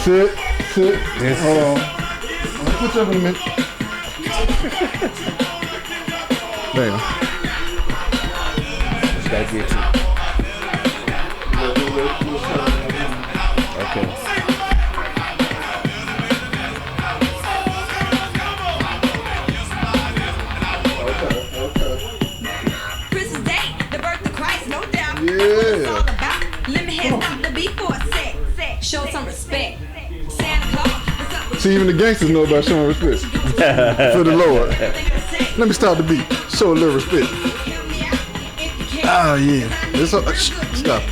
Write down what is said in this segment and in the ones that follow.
Sit. Yes. Hold on. I'll put you up in a minute. Damn. Just gotta get you. Okay. Christmas Day, the birth of Christ, no doubt. Yeah. What it's all about. Let me head stop the beat for a sec. Show some respect. Santa Claus, what's up with See, even the gangsters know about showing respect for the Lord. Let me start the beat. Show a little respect. Ah, yeah. It's all, stop.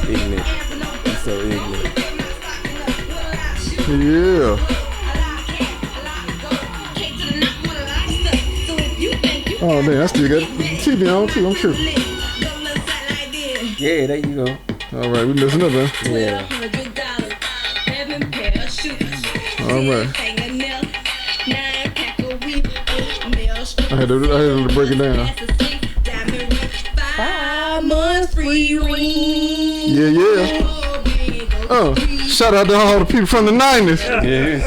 Ignorant. He's so ignorant. Yeah. Oh, man, I still got TV on, too. I'm tripping. Yeah, there you go. All right, we messing up, man. Yeah. All right. I had to break it down. 5 months free ring. Yeah. Oh, shout out to all the people from the 90s. Yeah.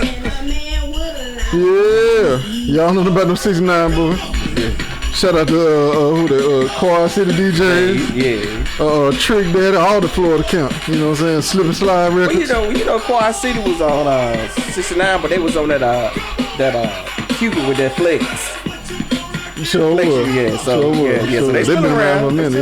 Yeah. Y'all know about them 69, boy. Yeah. Shout out to who the Quad City DJs. Yeah. Trick Daddy, all the Florida camp. You know what I'm saying? Slip and Slide Records. Well, you know, Quad City was on 69, but they was on that Cuban with that flex. Sure was. Yeah, so Sure so they They've still been around. for a minute,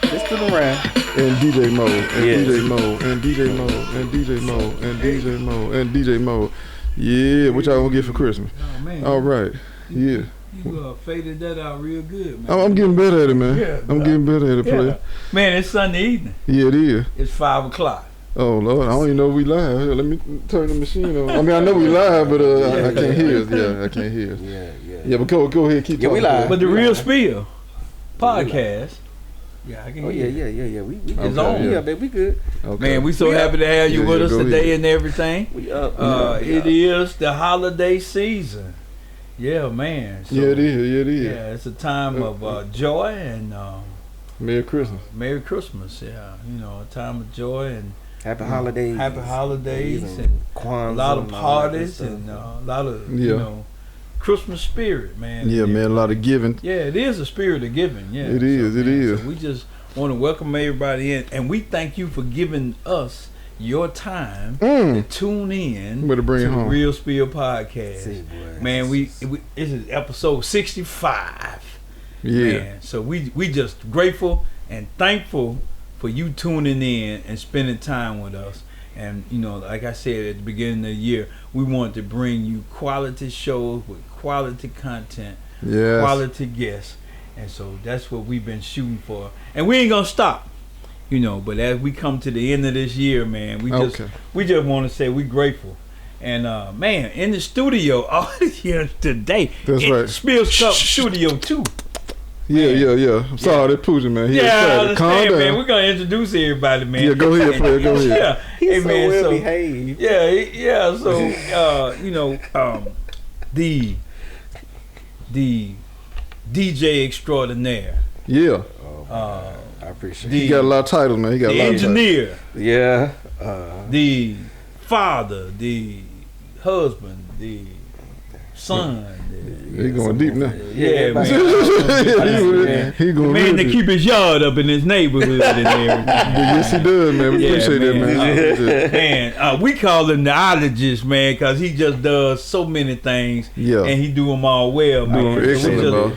They still around. And DJ Mo, and Yeah. DJ Mo, and DJ Mo, and DJ Mo, and DJ Mo, and DJ Mo. Yeah, what y'all gonna get for Christmas? Oh, man. All right. Yeah. You faded that out real good, man. I'm getting better at it, man. Yeah, I'm getting better at it, player. Man, it's Sunday evening. Yeah, it is. It's 5 o'clock. Oh, Lord, I don't even know if we live. Here, let me turn the machine on. I mean, I know we live, but I can't hear us. Yeah, I can't hear us. Yeah, but go ahead, keep talking. We live. But the Real Spill podcast. Yeah, I can hear you. Yeah. We It's okay, on. Yeah, baby, we good. Okay. Man, we so happy to have you with us today ahead. and everything. We up. It is the holiday season. Yeah, man. So, Yeah, it is. Yeah, it is. Yeah, it's a time of joy and Merry Christmas. Merry Christmas. Yeah, you know, a time of joy and Happy holidays. happy holidays and Kwanzaa a lot of and all that parties stuff. and a lot of you know Christmas spirit, man. Yeah, man, a lot of giving. Yeah, it is a spirit of giving. Yeah, It is, it is. So we just want to welcome everybody in, and we thank you for giving us your time to tune in Better bring to it the home. Real Spill podcast. See, boy. Man, we this is episode 65. Yeah. Man, so we just grateful and thankful for you tuning in and spending time with us. And you know, like I said at the beginning of the year, we want to bring you quality shows with quality content, Yes. quality guests, and so that's what we've been shooting for. And we ain't gonna stop, you know. But as we come to the end of this year, man, we just want to say we grateful. And man, in the studio all here today, That's right. Spills Cup Studio 2. Yeah. I'm sorry, that Pooja, man. He I excited. Calm understand, down. man. We're gonna introduce everybody, man. Yeah, go ahead, player. Go ahead. Yeah, He's hey, so man. well So behaved. yeah. So you know, the DJ extraordinaire, Yeah. I appreciate the He got a lot of titles, man. He got a the lot of titles. engineer, it. Yeah. the father, the husband, the son, the He going deep now. Yeah, man. He going Man, real to deep. keep his yard up in his neighborhood and everything. Yes, he does, man. We Yeah, appreciate that, man. Man, we call him the ologist, man, because he just does so many things. Yeah. And he do them all well, man. Doing excellent, bro.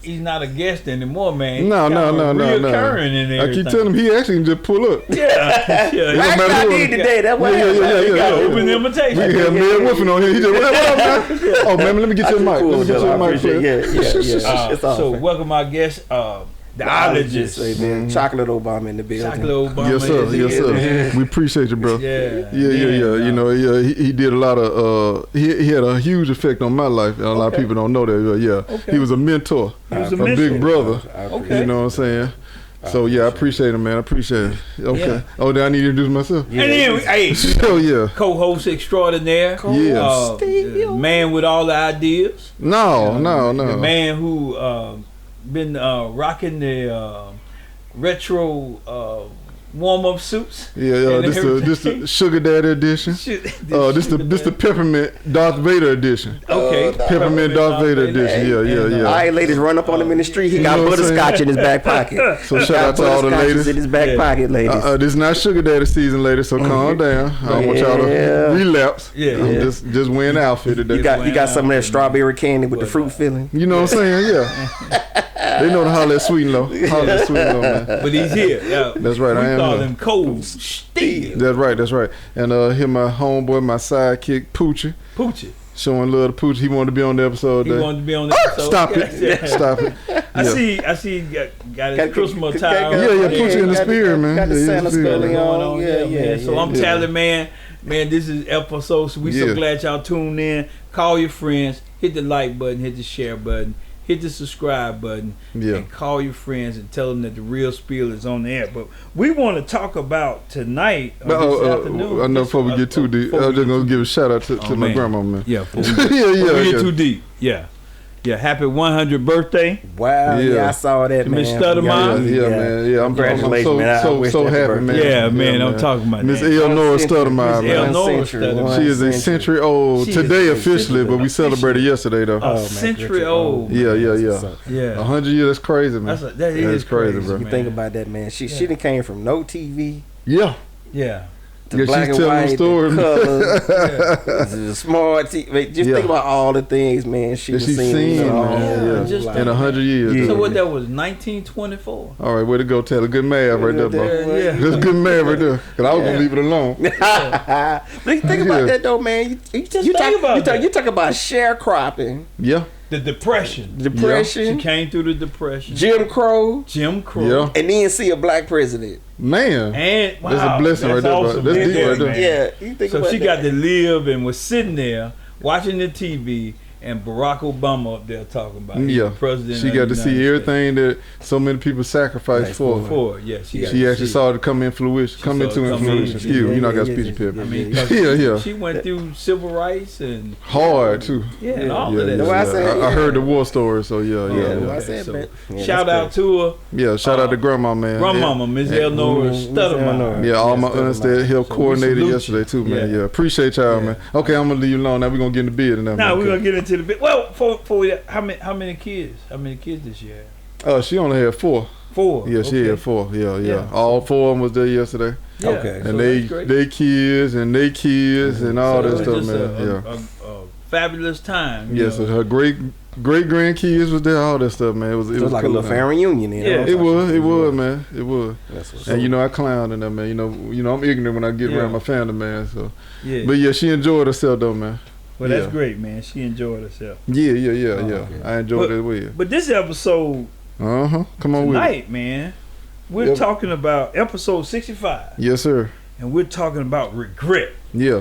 He's not a guest anymore, man. No. Reoccurring and I everything. keep telling him he actually can just pull up. Yeah. That's what I did today. That's what happened. Yeah. Open invitation. We can have Mel Wolfing on here. He just, what up, man? Oh, man, let me get your mic. Cool, Let me get though. your I mic, appreciate player. it. It's So awesome. welcome our guest, the ologist. Man. Chocolate Obama in the building. Chocolate Obama. Yes, sir. is Yes, here. sir. We appreciate you, bro. Yeah. You know, he did a lot of. He had a huge effect on my life. And a lot of people don't know that. Yeah. Okay. He was a mentor, He was a a mentor. big brother. Okay. You know what I'm saying? So yeah, I appreciate it, man. I appreciate it. Okay. Yeah. Oh, then I need to introduce myself. And then, hey, Oh yeah. co-host extraordinaire. Yeah. The man with all the ideas. No. The man who been rocking the retro warm-up suits. Yeah. and This everything. the Sugar Daddy edition. This the Peppermint Darth Vader edition. Okay. Peppermint Darth Vader edition. Yeah. All right, ladies, run up on him in the street. He got know what I'm butterscotch in his back pocket. So shout out to all the ladies. in his back pocket, ladies. This is not Sugar Daddy season, ladies. So calm down. I don't want y'all to relapse. Yeah. I'm just wearing the outfit today. You got some of that strawberry candy with the fruit filling. You know what I'm saying? Yeah. They know to holler at Sweet and Low. Holler at Sweet and Low, man. But he's here. Yeah. That's right. We I am call here. him Cold Steel. That's right. And here my homeboy, my sidekick, Poochie, Poochie. showing love to Poochie. He wanted to be on the episode He today. wanted to be on the episode. Stop it. Stop it. I Yeah. see he got his Christmas attire. Yeah, Poochie in the spirit, man. Got the Yeah, he's Santa the spirit. spelling on. Yeah. So I'm telling man, this is episode. So we so Yeah. glad y'all tuned in. Call your friends, hit the like button, hit the share button, hit the subscribe button, Yeah. and call your friends and tell them that the real spiel is on the air. But we want to talk about tonight, or this afternoon. I know before we get too deep, I was just gonna give a shout out to my man. grandma, man. Yeah, before we yeah. get too deep. Yeah. Happy 100th birthday. Wow. Yeah. Yeah, I saw that, To man. Miss Stuttermine. Yeah, man. Yeah, I'm Congratulations, man. I so wish so happy happy, birthday. man. Yeah, man, I'm talking about Miss that. Eleanor Stuttermine, Miss man. Eleanor Century, Stuttermine. one She is a century old She is today a officially, century but we celebrated yesterday though. A century old. Yeah. Yeah. 100 years, that's crazy, man. That is crazy, bro. You man. think about that, man. She done came from no TV Yeah. Yeah. to Yeah, black she's and telling white, the story, to man. color, to smart TV. Just Yeah. think about all the things, man. That She's she's seen, man. just Yeah. In 100 years. Yeah. So though. what that was, 1924? All right, way to go, Taylor. Good math right there, bro. Yeah. That's good math right there. Cause I was gonna leave it alone. Think about that though, man. You think about that. You talk about sharecropping, Yeah. The Depression. She depression, came through the Depression. Jim Crow, Jim Crow. Yeah. and then see a black president. Man. And That's a blessing right there, bro. awesome That's right deep there, right there. man. Yeah, you think So about she that. got to live and was sitting there watching the TV and Barack Obama up there talking about it. Yeah. The president. She of got the to see United everything that so many people sacrificed Nice for. For yeah, she She saw it come into fruition. saw it come in. Excuse me, you know I got speech impediment. I mean, Yeah. she went through civil rights and Hard too. and all Yeah, of that. That's why I yeah. said, I heard the war story, so yeah. that's okay. why I said, So, man. Yeah, shout that's out to her, Yeah, shout out to grandma, man. grandmama, Miss Eleanor Stuttermine. Yeah, all my Yes, aunts that helped So we coordinated salute yesterday you. too, man. Yeah. Yeah, appreciate y'all, Yeah. man. Okay, I'm gonna leave you alone. Now we're gonna get in the bed and Now everything. we're gonna get into the bit. Well, for how many kids? How many kids this year? She only had 4. 4. Yeah, she Okay. had 4. Yeah. Yeah. All 4 of them was there yesterday, Yeah. Okay. So and that's great. they kids and they kids and all So that it stuff, was just man. Yeah. a fabulous time. you Yes, know. her great grandkids was there. All that stuff, man. It was It was like a cool, little man. family reunion. You know? Yeah. It was, man. It was. That's what's And I clowned in there, man. You know, I'm ignorant when I get Yeah. around my family, man. So, Yeah. but yeah, she enjoyed herself though, man. Well, that's yeah. great, man. She enjoyed herself. Yeah. okay. I enjoyed it with you. But this episode Come on with it. tonight, man, we're Yep. talking about episode 65, Yes, sir. and we're talking about regret. Yeah.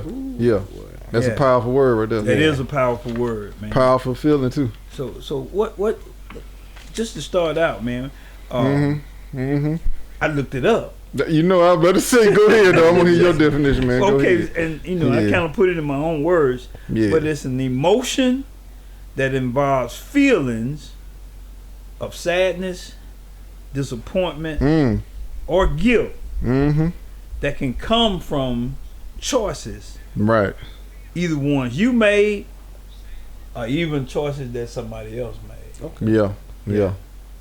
That's Yeah. a powerful word right there. It is a powerful word, man. Powerful feeling too. So what? Just to start out, man. Mm-hmm. I looked it up. You know, I better say, go ahead though. I'm gonna hear your definition, man. Go Okay, ahead. and I Yeah. kind of put it in my own words, Yeah. but it's an emotion that involves feelings of sadness, disappointment, or guilt Mm-hmm. that can come from choices, Right. either ones you made or even choices that somebody else made. Okay. Yeah.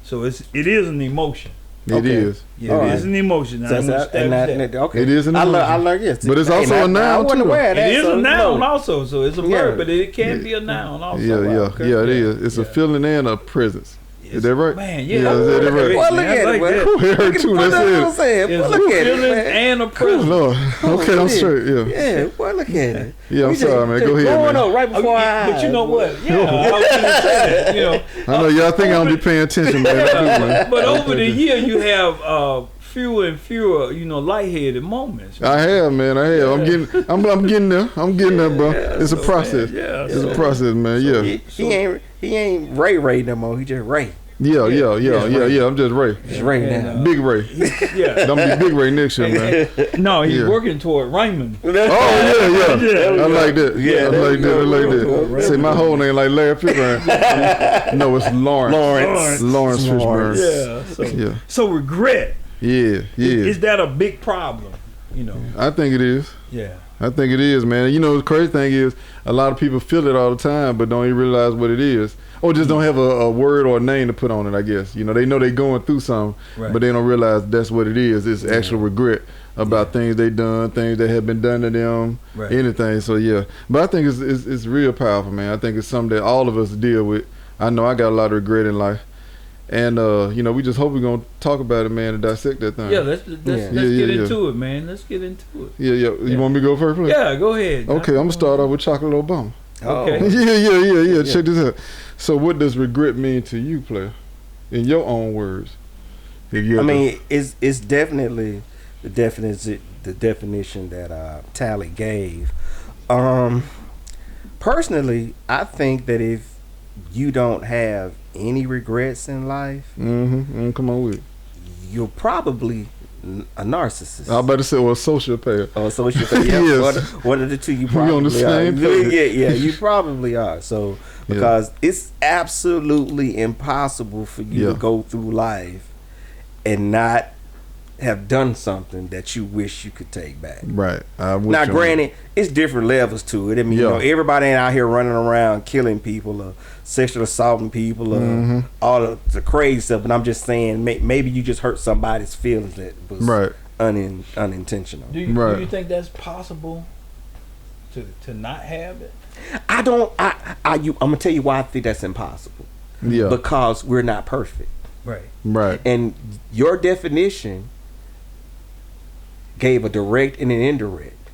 So it is an emotion. It is. Yeah, it is an emotion. So okay. It is an I emotion. learned yes. But it's also a noun, I wasn't too. aware of that. It is so, a noun no. also, so it's a verb, but it can be a noun also. Yeah, it is. It's a feeling and a presence. Is that right? Man, Yeah, is that right? Well, look at it, man. It hurt too. That's That's what it. I'm saying. It's Well, look a at it, feeling man. and a Oh, presence. Lord. Okay, I'm straight. Yeah. Yeah, well, look at it. Yeah, I'm We sorry, man. Go ahead, growing man. up right before I. But you know what? Yeah, I was gonna say that, you know. I know y'all think I'm be paying attention, man. I do, man. But over the year, you have fewer and fewer, lightheaded moments. I have, man. I have. I'm getting there. I'm getting there, bro. It's a process. Yeah, It's a process, man. Yeah. He ain't Ray no more. He just Ray. Yeah. I'm just Ray. Just Ray now. Big Ray. Yeah. I'm be Big Ray next year, man. No, he's Yeah. working toward Raymond. Oh yeah. I like that. Yeah, I like that. Say my whole name like Larry Fishburne. No, it's Lawrence. Lawrence Fishburne. Yeah. Yeah. So regret. Yeah. Is that a big problem? I think it is. Yeah. I think it is, man. The crazy thing is a lot of people feel it all the time, but don't even realize what it is. Or just don't have a word or a name to put on it, I guess. They know they're going through something, but they don't realize that's what it is. It's actual regret about things they done, things that have been done to them, anything. So, yeah. But I think it's real powerful, man. I think it's something that all of us deal with. I know I got a lot of regret in life. And, we just hope we're going to talk about it, man, and dissect that thing. Yeah, let's get into it, man. Let's get into it. Yeah. You want me to go first, please? Yeah, go ahead. Okay, I'm going to start off with Chocolate Obama. Okay. Yeah. Check this out. So what does regret mean to you, player? In your own words. It's definitely the definition that Tally gave. Personally, I think that if you don't have any regrets in life, come on with it. You're probably a narcissist. I was about to say, or a sociopath. Oh, sociopath. Yeah, Yes. one of the two. You probably on the same are. page. Yeah. You probably are. So because it's absolutely impossible for you to go through life and not have done something that you wish you could take back. Right. Now, granted, it's different levels to it. I mean, everybody ain't out here running around killing people or sexually assaulting people or all the crazy stuff. But I'm just saying, maybe you just hurt somebody's feelings that was unintentional. Do you think that's possible to not have it? I don't. I'm gonna tell you why I think that's impossible. Yeah. Because we're not perfect. Right. And your definition gave a direct and an indirect.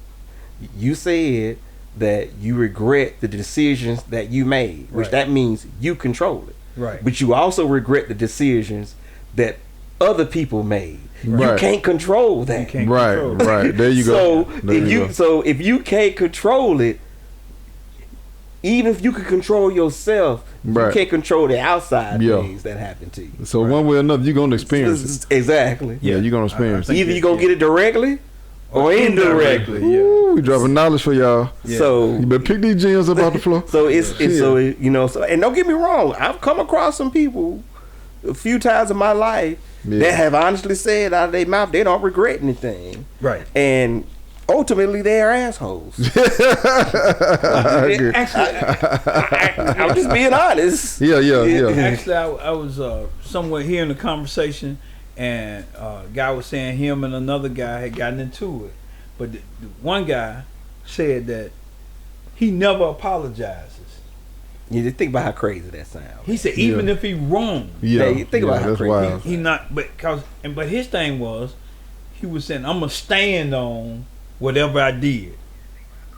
You said that you regret the decisions that you made, which that means you control it. Right. But you also regret the decisions that other people made. Right. You can't control that. You can't Right. control it. Right. There you go. So if you can't control it, even if you can control yourself, you can't control the outside things that happen to you. So one way or another, you're gonna experience it. Exactly. Yeah, you're gonna experience it. Either you're gonna get it directly or indirectly. Ooh, we dropping knowledge for y'all. Yeah. So you better pick these gems up off the floor. So and don't get me wrong, I've come across some people a few times in my life that have honestly said out of their mouth they don't regret anything. Right. And ultimately they're assholes. Actually, I'm just being honest. Yeah. Actually, I was somewhere hearing a conversation, and a guy was saying him and another guy had gotten into it, but the one guy said that he never apologizes. You just think about how crazy that sounds. He said even if he wrong, think about how crazy. Wild. he not. But his thing was, he was saying, I'm gonna stand on whatever I did.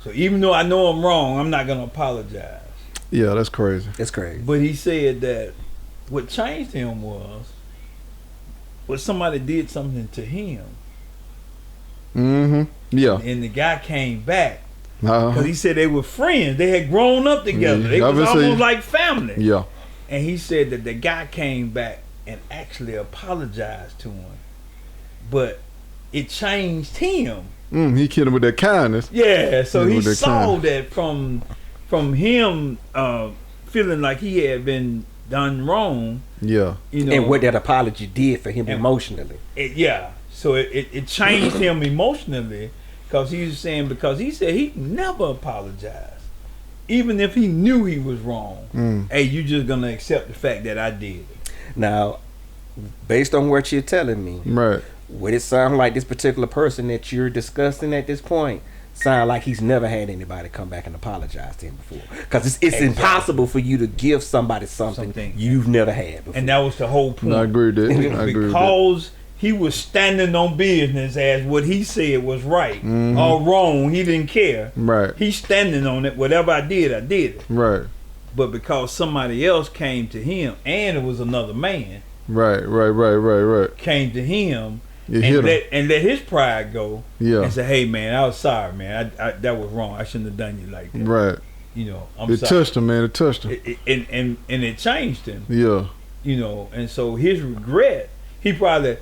So even though I know I'm wrong, I'm not gonna apologize. Yeah, that's crazy. That's crazy. But he said that what changed him was somebody did something to him. Yeah. And the guy came back because he said they were friends. They had grown up together. They was almost like family. Yeah. And he said that the guy came back and actually apologized to him, but it changed him. He killed him with that kindness. Yeah, so he saw kindness. that from him feeling like he had been done wrong. Yeah. And what that apology did for him emotionally. So it changed him emotionally because he was saying, because he said he never apologized. even if he knew he was wrong, hey, you just gonna accept the fact that I did it. Now, based on what you're telling me, right? Would it sound like this particular person that you're discussing at this point sound like he's never had anybody come back and apologize to him before? Because it's exactly. impossible for you to give somebody something you've never had before. And that was the whole point. No, I agree with that. Because he was standing on business as what he said was right or wrong. He didn't care. Right. He's standing on it. Whatever I did it. Right. But because somebody else came to him, and it was another man. Right. Came to him. And let his pride go. Yeah. And say, hey man, I was sorry, man. I that was wrong. I shouldn't have done you like that. Right. You know, I'm sorry. It touched him, man. It touched him. And it changed him. Yeah. You know, and so his regret, he probably,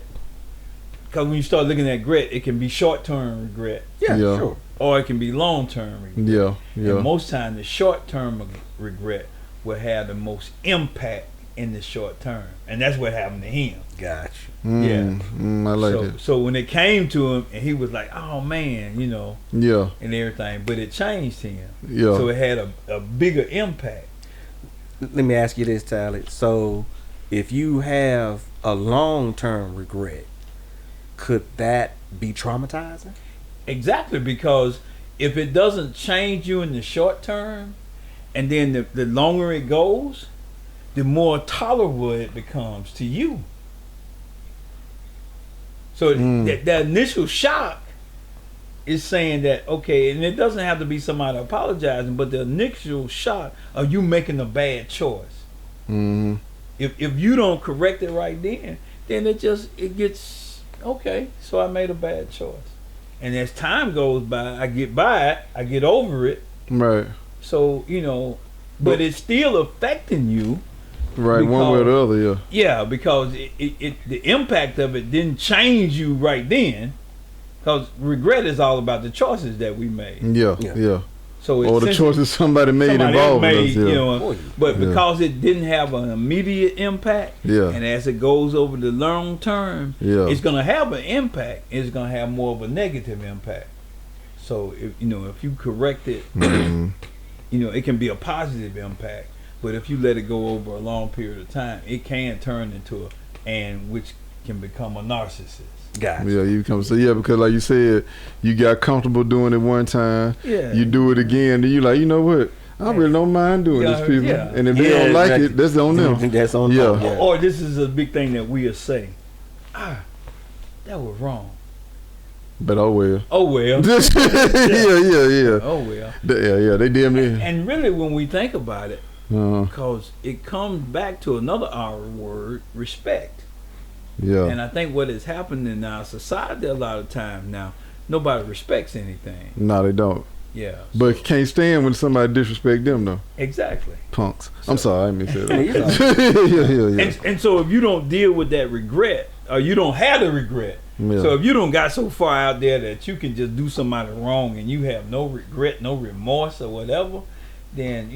because when you start looking at regret, it can be short-term regret. Yeah, sure. Or it can be long-term regret. Yeah. And most times the short-term regret will have the most impact in the short term. And that's what happened to him. Gotcha. I like it. So when it came to him, and he was like, oh man, you know. Yeah. And everything. But it changed him. Yeah. So it had a bigger impact. Let me ask you this, Tally. So if you have a long-term regret, could that be traumatizing? Exactly, because if it doesn't change you in the short term, and then the longer it goes, the more tolerable it becomes to you. So that initial shock is saying that, okay, and it doesn't have to be somebody apologizing, but the initial shock of you making a bad choice. Mm-hmm. If you don't correct it right then it gets, okay, so I made a bad choice. And as time goes by, I get over it. Right. So, you know, but it's still affecting you. Right, because, one way or the other, yeah. Yeah, because the impact of it didn't change you right then. Because regret is all about the choices that we made. Yeah. So or the choices somebody made involved us. Yeah. You know, but because it didn't have an immediate impact, and as it goes over the long term, it's going to have an impact. It's going to have more of a negative impact. So if you correct it, it can be a positive impact. But if you let it go over a long period of time, it can turn into which can become a narcissist. Gotcha. Yeah, you come because like you said, you got comfortable doing it one time. Yeah. You do it again, then you like, you know what? I really don't mind doing this, people. Yeah. And if they don't like it, that's on them. That's on them. Yeah. Or this is a big thing that we'll say, that was wrong. But oh well. Yeah. Oh well. Yeah, they damn near. And really, when we think about it, because it comes back to another R word, respect. Yeah. And I think what has happened in our society a lot of times now, nobody respects anything. No, they don't. Yeah. But can't stand when somebody disrespect them though. Exactly. Punks. I'm sorry, I didn't mean to say that. Yeah. And so if you don't deal with that regret, or you don't have the regret, so if you don't got so far out there that you can just do somebody wrong and you have no regret, no remorse or whatever, then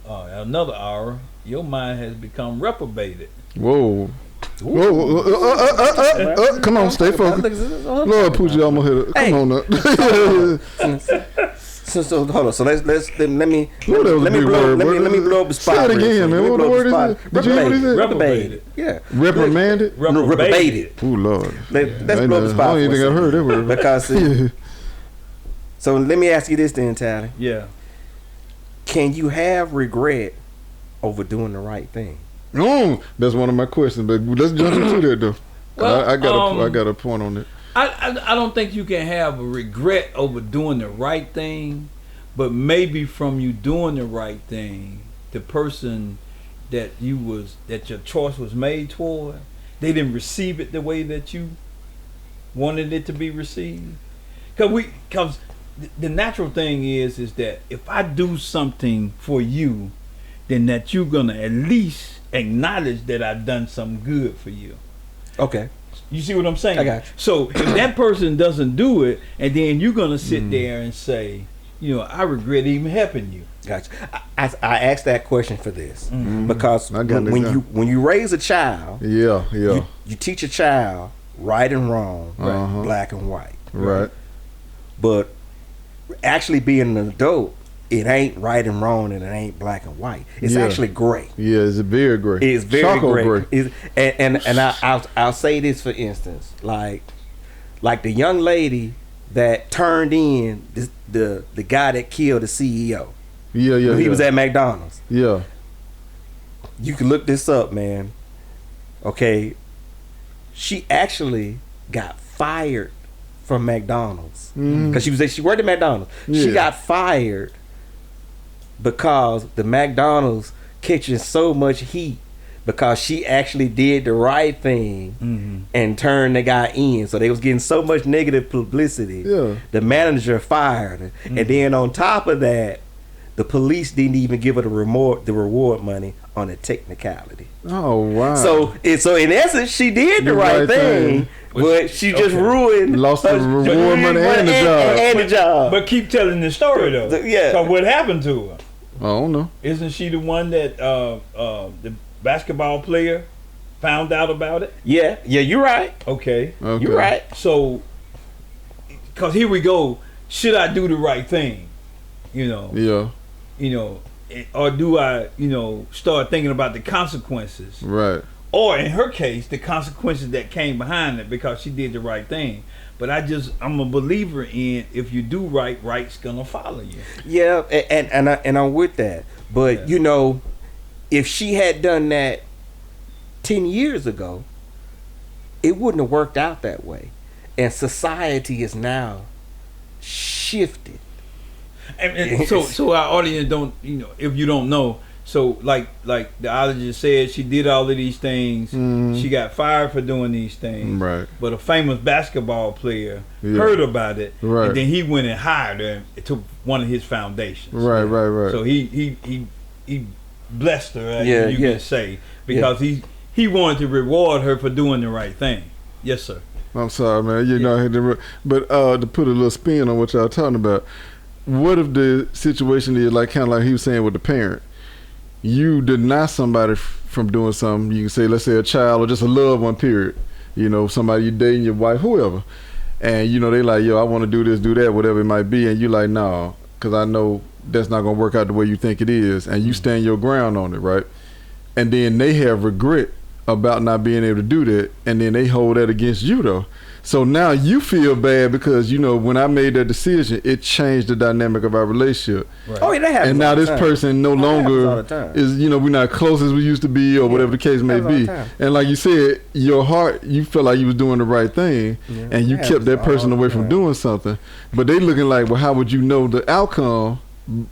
another hour your mind has become reprobated. Whoa. Come on, stay focused. Lord, Poochie almost hit it. Come on up. So hold on. So let me blow up the spot. Say it again, man. What the word is it? Did you hear what he said? Reprobated. Yeah. Reprimanded? No, reprobated. Oh Lord. Let's blow up the spot. I don't even think I've heard that word. Because so let me ask you this then, Tally. Yeah. Can you have regret over doing the right thing? That's one of my questions, but let's jump into that though. Well, I got a point on it. I don't think you can have a regret over doing the right thing, but maybe from you doing the right thing, the person that your choice was made toward, they didn't receive it the way that you wanted it to be received. Because the natural thing is that if I do something for you, then that you're gonna at least acknowledge that I've done some good for you. Okay. You see what I'm saying? I got you. So if that person doesn't do it, and then you're gonna sit there and say, I regret even helping you. Gotcha. I asked that question for this because when you raise a child, you teach a child right and wrong, black and white, right. But actually being an adult, it ain't right and wrong, and it ain't black and white. It's actually gray. Yeah, it's very gray. It's very gray. And I'll say this for instance, like the young lady that turned in the guy that killed the CEO. He was at McDonald's. Yeah. You can look this up, man. Okay. She actually got fired from McDonald's because she worked at McDonald's. Yeah. She got fired because the McDonald's catching so much heat because she actually did the right thing and turned the guy in. So they was getting so much negative publicity. Yeah. The manager fired her. And then on top of that, the police didn't even give her the reward money on a technicality. Oh wow! So in essence, she did the right thing, but she just lost the reward money and the job. But keep telling the story though. So what happened to her? I don't know. Isn't she the one that the basketball player found out about it? Yeah, you're right. Okay. You're right. So, because here we go. Should I do the right thing? Yeah. Or do I, start thinking about the consequences? Right. Or in her case, the consequences that came behind it because she did the right thing. But I'm a believer in if you do right, right's gonna follow you. Yeah, and I'm with that. But if she had done that 10 years ago, it wouldn't have worked out that way. And society is now shifted. And so our audience don't, if you don't know, so like the ologist said, she did all of these things. She got fired for doing these things. Right. But a famous basketball player heard about it, and then he went and hired her and took one of his foundations. Right. So he blessed her, you can say, because he wanted to reward her for doing the right thing. Yes, sir. I'm sorry, man. But to put a little spin on what y'all talking about. What if the situation is kind of like he was saying with the parent? You deny somebody from doing something. You can say, let's say a child or just a loved one, period. Somebody you dating, your wife, whoever. And, they like, yo, I want to do this, do that, whatever it might be. And you like, no, because I know that's not going to work out the way you think it is. And you stand your ground on it, right? And then they have regret about not being able to do that. And then they hold that against you, though. So now you feel bad because, when I made that decision, it changed the dynamic of our relationship. Right. Oh, yeah, that happens. And now this person no longer is, we're not close as we used to be or whatever the case may be. And like you said, your heart, you felt like you was doing the right thing and you kept that person away from doing something. But they looking like, well, how would you know the outcome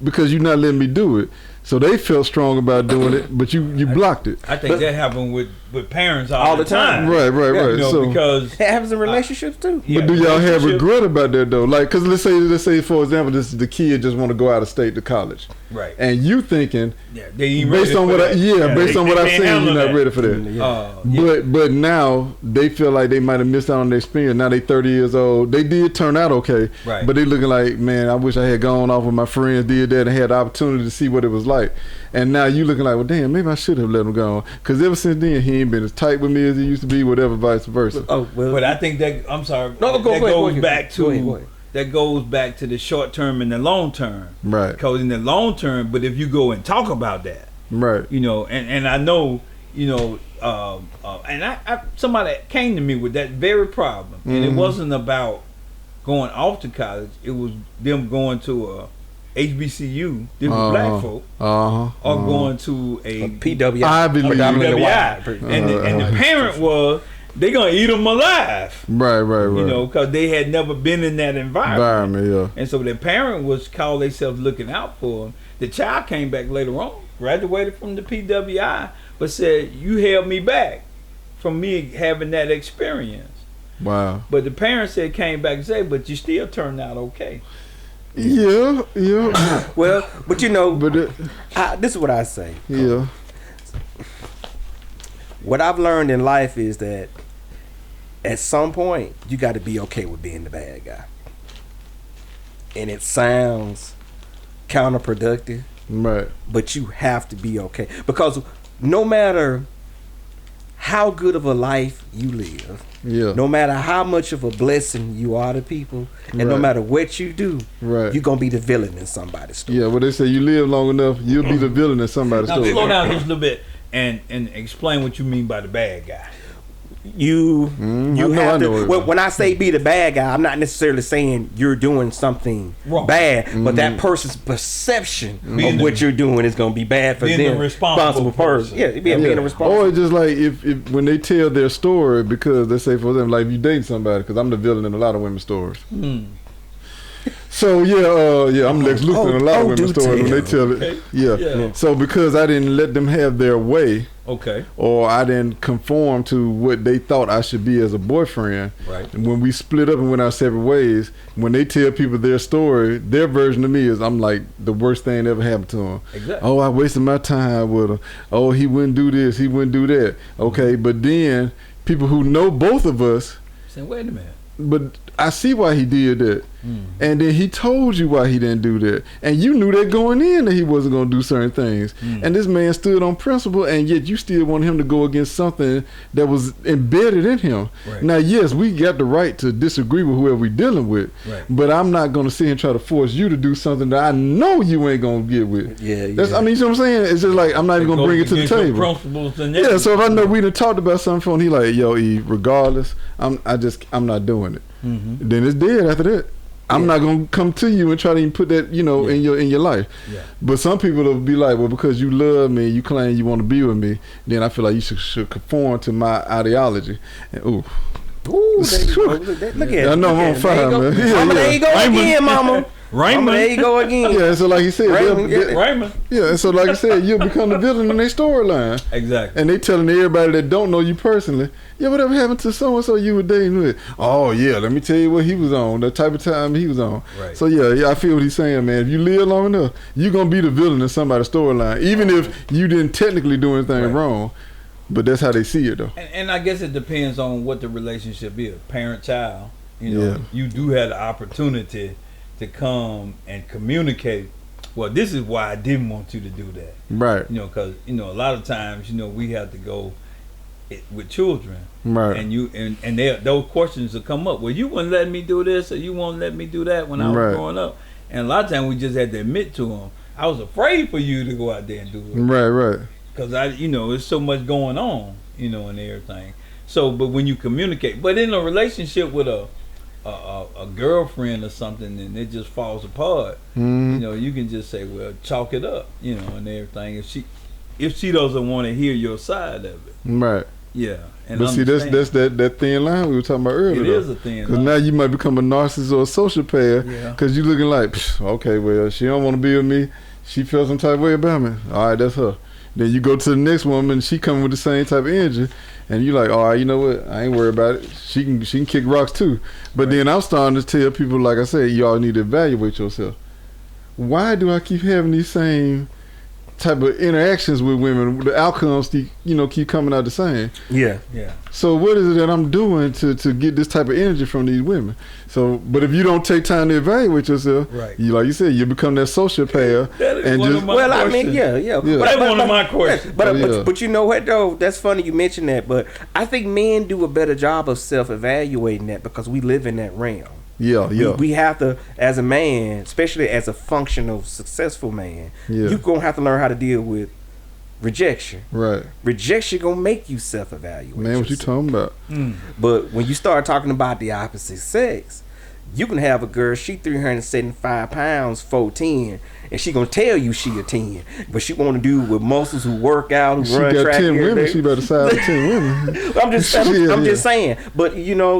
because you're not letting me do it? So they felt strong about doing it, but you blocked it. I think that happened with parents all the time. Right. So, because it happens in relationships too. But do y'all have regret about that though? Like, because let's say for example, the kid just want to go out of state to college, right? And you thinking, based on what I've seen, you're not ready for that. But now they feel like they might have missed out on their experience. Now they 30 years old. They did turn out okay, right? But they looking like, man, I wish I had gone off with my friends, did that, and had the opportunity to see what it was like. And now you looking like, well, damn, maybe I should have let him go on. Because ever since then, he ain't been as tight with me as he used to be, whatever, vice versa. But I think that, I'm sorry, that goes back to the short term and the long term. Right. Because in the long term, but if you go and talk about that, right. And I know, and I somebody came to me with that very problem. And it wasn't about going off to college. It was them going to a HBCU, them black folk, or going to a PWI. And the parent was, they gonna eat them alive. Right. Because they had never been in that environment. Yeah. And so the parent was called themselves looking out for them. The child came back later on, graduated from the PWI, but said, you held me back from me having that experience. Wow. But the parent said, came back and said, but you still turned out okay. Yeah. Well, but this is what I say. Yeah. What I've learned in life is that at some point you got to be okay with being the bad guy. And it sounds counterproductive. Right. But you have to be okay. Because no matter how good of a life you live. Yeah. No matter how much of a blessing you are to people, and no matter what you do, you're gonna be the villain in somebody's story. Yeah, well they say you live long enough, you'll be the villain in somebody's now, story. Slow down just a little bit and explain what you mean by the bad guy. You have to. When I say be the bad guy, I'm not necessarily saying you're doing something bad, but that person's perception of what you're doing is going to be bad for them. The responsible person. Yeah, being a responsible. Or just like if when they tell their story, because they say for them, like if you date somebody, because I'm the villain in a lot of women's stories. So I'm Lex Luthor in a lot of women's stories when they tell it. Yeah. So because I didn't let them have their way, or I didn't conform to what they thought I should be as a boyfriend. Right. And when we split up and went our separate ways, when they tell people their story, their version of me is I'm like the worst thing that ever happened to him. Exactly. Oh, I wasted my time with him. Oh, he wouldn't do this, he wouldn't do that. Okay, but then people who know both of us say, wait a minute. But I see why he did that. And then he told you why he didn't do that. And you knew that going in that he wasn't going to do certain things. And this man stood on principle, and yet you still want him to go against something that was embedded in him. Right. Now, yes, we got the right to disagree with whoever we're dealing with, but I'm not going to sit here and try to force you to do something that I know you ain't going to get with. I mean, you know what I'm saying? It's just like, I'm not even going to bring it to the table. Yeah, so if I know we done talked about something and he like, yo, E, regardless, I'm not doing it. Then it's dead after that. I'm not gonna come to you and try to even put that, in your life. But some people will be like, well, because you love me, you claim you want to be with me, then I feel like you should conform to my ideology. And Ooh, there you go. Look at it. I know I'm on fire, man. There you go again, mama. Raymond. There you go again. Yeah, so like you said, Raymond. Yeah, and so like I said, you'll become the villain in their storyline. Exactly. And they telling everybody that don't know you personally, yeah, whatever happened to so and so you were dating with? Oh yeah, let me tell you what he was on, the type of time he was on. Right. So yeah, I feel what he's saying, man. If you live long enough, you're gonna be the villain in somebody's storyline, even if you didn't technically do anything wrong. But that's how they see it, though. And I guess it depends on what the relationship is, parent-child. You do have the opportunity to come and communicate. Well, this is why I didn't want you to do that. Right. Because a lot of times, we have to go with children. Right. And those questions will come up. Well, you wouldn't let me do this, or you won't let me do that when I was growing up. And a lot of times we just had to admit to them, I was afraid for you to go out there and do it. Right. Because there's so much going on, and everything. So, but when you communicate, but in a relationship with a girlfriend or something, and it just falls apart, you can just say, well, chalk it up, and everything. If she doesn't want to hear your side of it, right? Yeah. And but see, that's that thin line we were talking about earlier. It is a thin line. Because now you might become a narcissist or a sociopath because you're looking like, okay, well, she don't want to be with me. She feels some type of way about me. All right, that's her. Then you go to the next woman, she coming with the same type of energy, and you like, all right, you know what? I ain't worried about it. She can kick rocks too. But then I'm starting to tell people, like I said, y'all need to evaluate yourself. Why do I keep having these same type of interactions with women? The outcomes, keep coming out the same. Yeah. So what is it that I'm doing to get this type of energy from these women? So, but if you don't take time to evaluate yourself, like you said, you become that sociopath. That is one of my questions. That's one of my questions. But you know what though? That's funny you mentioned that. But I think men do a better job of self-evaluating that because we live in that realm. We have to, as a man, especially as a functional, successful man, you're going to have to learn how to deal with rejection. Right. Rejection going to make you self-evaluate. Man, what you talking about? But when you start talking about the opposite sex, you can have a girl, she 375 pounds, 4'10", and she gonna tell you she a 10, but she want to do with muscles who work out, who run track. She got 10 women. She better size 10 women. I'm just saying. But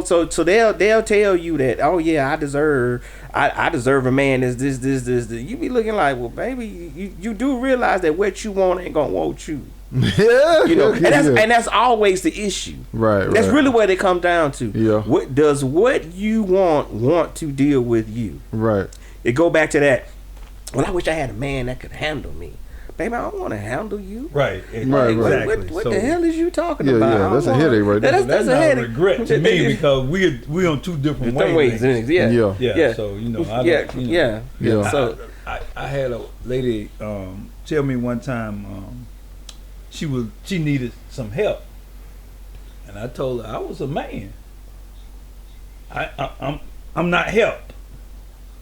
so they'll tell you that, oh yeah, I deserve a man that's this. You be looking like, well, baby, you do realize that what you want ain't gonna want you. And that's always the issue. Right. That's really what it comes down to. Yeah. What you want to deal with you? Right. It go back to that. Well, I wish I had a man that could handle me. Baby, I don't want to handle you. Right. Exactly. What the hell is you talking about? Yeah, that's a headache right there. That's a headache. Regret to me because we on two different ways. Yeah. So Yeah. So I had a lady tell me one time she needed some help, And I told her I was a man. I'm not help.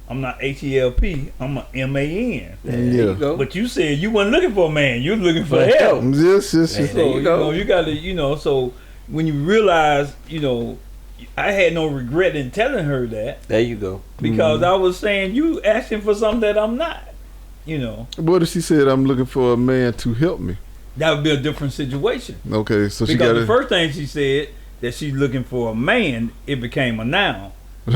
I'm not HELP. I'm a MAN. There you go. But you said you wasn't looking for a man. You're looking for help. Yes. So you got to, so when you realize, I had no regret in telling her that. There you go. Because I was saying you asking for something that I'm not. What if she said I'm looking for a man to help me? That would be a different situation. Okay, so she got because the first thing she said that she's looking for a man, it became a noun. You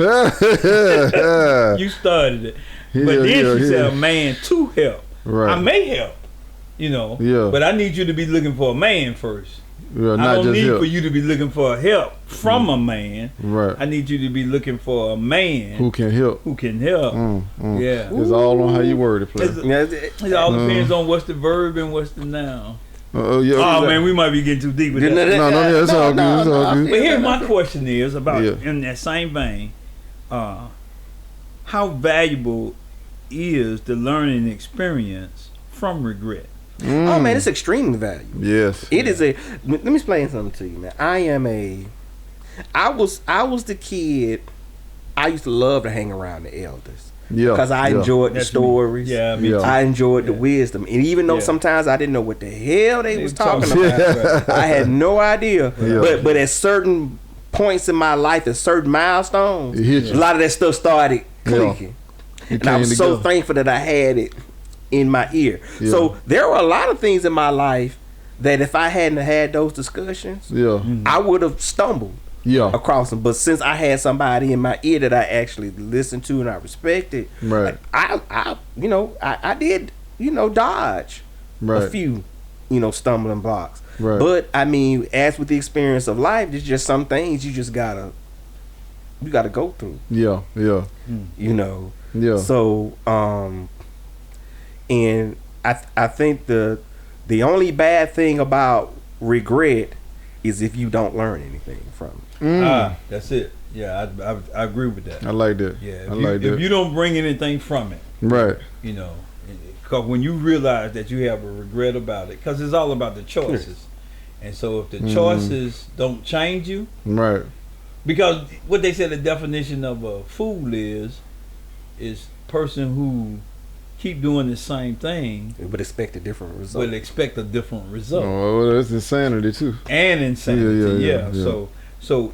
started it, but then she said a man to help. Right. I may help, but I need you to be looking for a man first. Yeah, I don't need for you to be looking for help from a man. Right. I need you to be looking for a man who can help. Yeah. It's all on how you word it, player. It all depends on what's the verb and what's the noun. Man, we might be getting too deep with that. No, it's all good. It's all good. But here's my question is about in that same vein, how valuable is the learning experience from regret? Oh man, it's extremely valuable. Yes, it is let me explain something to you, man. I was the kid. I used to love to hang around the elders. Yeah, because I enjoyed the stories. I enjoyed the wisdom, and even though sometimes I didn't know what the hell they was talking about, I had no idea. But at certain points in my life, at certain milestones, a lot of that stuff started clicking, and I was so thankful that I had it in my ear. So there were a lot of things in my life that if I hadn't had those discussions, I would have stumbled across them. But since I had somebody in my ear that I actually listened to and I respected, I did dodge a few stumbling blocks. But I mean, as with the experience of life, there's just some things you just gotta go through. So and I think the only bad thing about regret is if you don't learn anything from it. That's it. Yeah, I agree with that. I like that. Yeah, if you don't bring anything from it, right? Because when you realize that you have a regret about it, because it's all about the choices, and so if the choices don't change you, right? Because what they said the definition of a fool is person who keep doing the same thing but expect a different result. Oh, that's insanity too. And insanity, So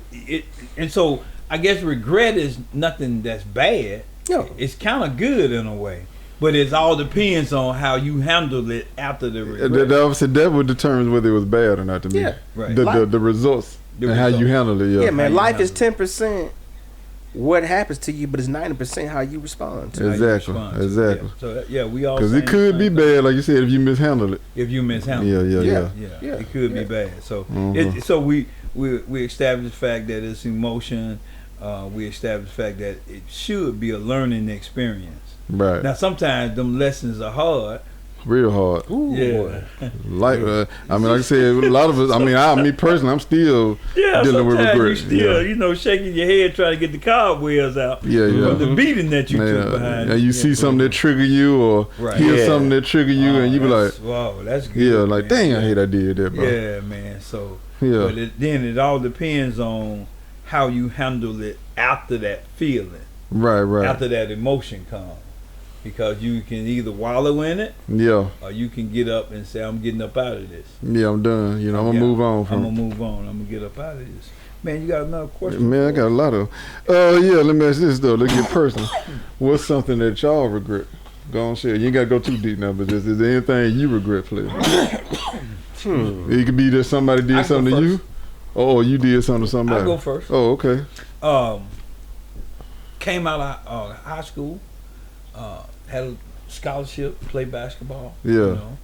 I guess regret is nothing that's bad. It's kind of good in a way, but it all depends on how you handle it after the regret. That would determine whether it was bad or not to me. Yeah, right. The results and how you handle it. Yeah, man. Life is 10%. What happens to you, but it's 90% how you respond to it. Exactly. So we all because it could be bad, like you said, if you mishandle it. Yeah. It could be bad. So so we established the fact that it's emotion. We established the fact that it should be a learning experience. Right. Now sometimes them lessons are hard. Real hard. Ooh, like like I said, a lot of us. Me personally, I'm still dealing with regret. You still, shaking your head trying to get the cobwebs out. From the beating that you took behind. And you see something that trigger you, or hear something that trigger you, and you be like, "Wow, that's good." Yeah, like dang, I hate I did that, bro. Yeah, man. So but then it all depends on how you handle it after that feeling. Right. After that emotion comes. Because you can either wallow in it, or you can get up and say, "I'm getting up out of this." Yeah, I'm done. I'm gonna move on. I'm gonna get up out of this. Man, you got another question? Man, I got a lot of. Let me ask this though. Let's get personal. What's something that y'all regret? Go on, share. You ain't gotta go too deep now, but is there anything you regret, please? It could be that somebody did something to you, or you did something to somebody. I'll go first. Oh, okay. Came out of high school. Had a scholarship, play basketball. Kind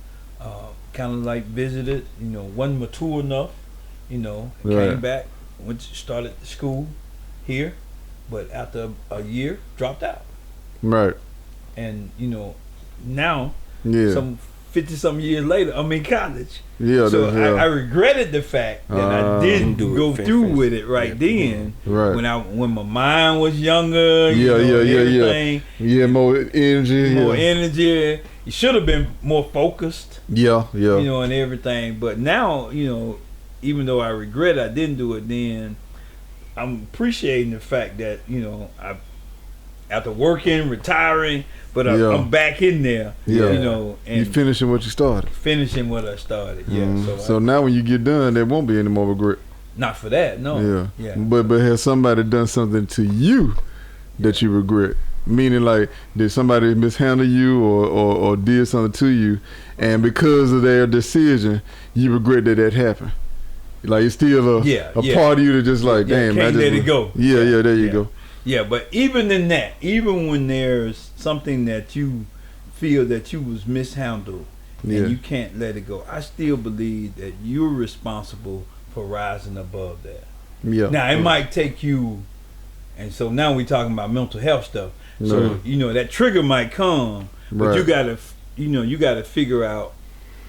of like visited. Wasn't mature enough. Came back, started school here, but after a year dropped out. Right. And now some 50-something years later, I'm in college. So I regretted the fact that I didn't go through with it then. Right. When my mind was younger. Everything. Yeah, more energy. You should have been more focused. Yeah. And everything. But now, even though I regret I didn't do it then, I'm appreciating the fact that, you know, after working, retiring, but I'm back in there, you know. And you finishing what you started. Finishing what I started, So now when you get done, there won't be any more regret. Not for that, no. Yeah. But has somebody done something to you that you regret? Meaning, like, did somebody mishandle you or did something to you, and because of their decision, you regret that happened? Like, it's still a part of you that just like, damn, can't let it go. Yeah, there you go. Yeah, but even in that, even when there's something that you feel that you was mishandled and you can't let it go, I still believe that you're responsible for rising above that. Yeah. Now it might take you, and so now we're talking about mental health stuff. So you know that trigger might come, but you gotta figure out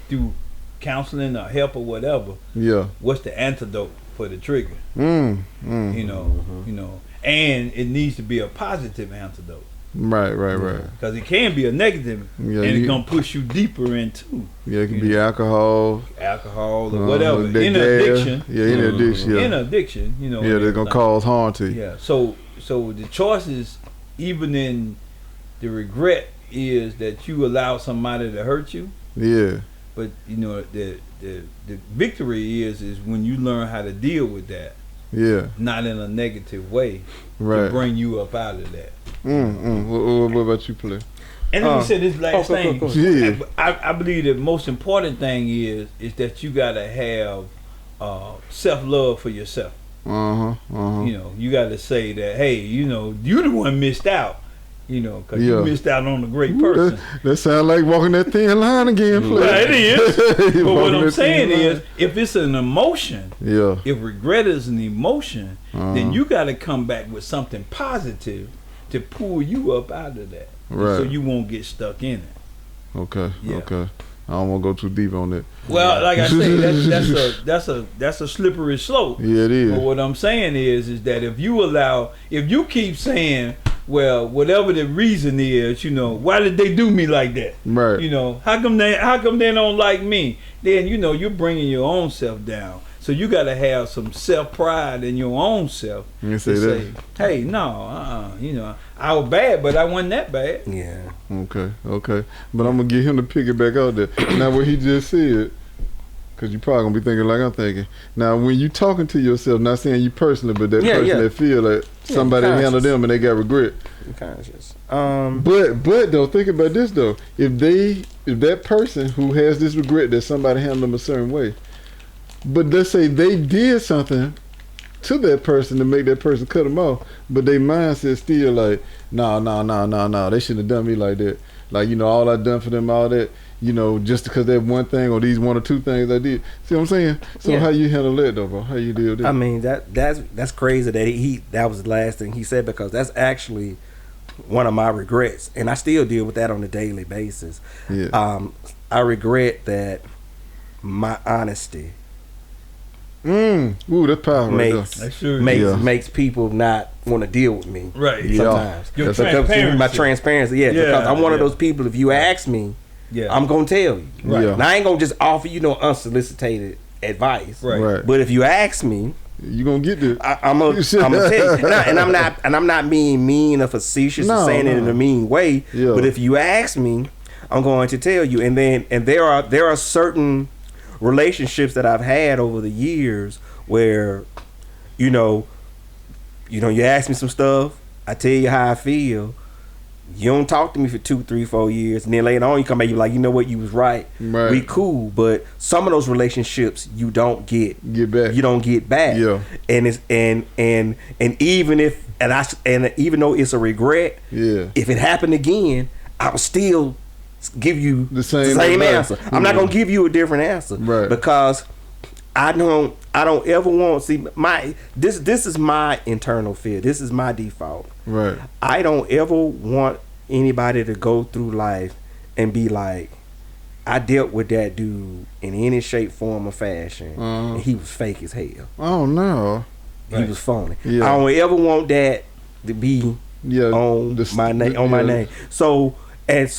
through counseling or help or whatever. Yeah. What's the antidote for the trigger? You know, and it needs to be a positive antidote. Right. Because it can be a negative, and it's gonna push you deeper into. Yeah, it can be alcohol or whatever. In addiction. Yeah, in addiction. In addiction, you know. Yeah, they're gonna cause harm to you. Yeah. So the choices, even in the regret, is that you allow somebody to hurt you. Yeah. But you know the victory is when you learn how to deal with that. Yeah. Not in a negative way. Right. To bring you up out of that. What about you, Play? And let me say this last thing. Go. Yeah. I believe the most important thing is that you gotta have self-love for yourself. You know, you gotta say that, hey, you know, you the one missed out. You know, because you missed out on a great person. That sounds like walking that thin line again, Play. Well, it is. But what I'm saying is, if it's an emotion, if regret is an emotion, then you got to come back with something positive to pull you up out of that, so you won't get stuck in it. Okay. I don't want to go too deep on that. Well, like I say, that's a slippery slope. Yeah, it is. But what I'm saying is that if you keep saying, well, whatever the reason is, you know, why did they do me like that? Right. You know, how come they don't like me? Then, you know, you're bringing your own self down. So you got to have some self-pride in your own self. You say, hey, no, you know, I was bad, but I wasn't that bad. Yeah. Okay. But I'm going to get him to pick it back out there. Now, what he just said, because you're probably going to be thinking like I'm thinking. Now, when you talking to yourself, not saying you personally, but that person that feel like somebody handled them and they got regret. Conscious. But though, think about this though. If that person who has this regret that somebody handled them a certain way, but let's say they did something to that person to make that person cut them off, but their mindset still like, no, they shouldn't have done me like that. Like, you know, all I done for them, all that, you know, just because that one thing or these one or two things I did. See what I'm saying? So how you handle that though, bro? How you deal with that? I mean, that's crazy that that was the last thing he said, because that's actually one of my regrets, and I still deal with that on a daily basis. Yeah. I regret that my honesty Ooh, that's powerful. Makes people not want to deal with me. Right. Sometimes. Your transparency. My transparency. Because I'm one of those people, if you ask me, I'm going to tell you. Right. Now, I ain't going to just offer you no unsolicited advice. Right. But if you ask me, you gonna get this. I'm gonna tell you, and I'm not being mean or facetious or saying it in a mean way. Yeah. But if you ask me, I'm going to tell you. And there are certain relationships that I've had over the years where, you you ask me some stuff, I tell you how I feel. You don't talk to me for 2, 3, 4 years, and then later on you come back, you're like, you know what, you was right. We cool, but some of those relationships you don't get back. You don't get back. Yeah. And it's and even if even though it's a regret, if it happened again, I would still give you the same answer. I'm not gonna give you a different answer, right? Because I don't ever want this is my internal fear. This is my default. Right. I don't ever want anybody to go through life and be like, I dealt with that dude in any shape, form, or fashion, and he was fake as hell. Oh no, he was phony. I don't ever want that to be on my name. So and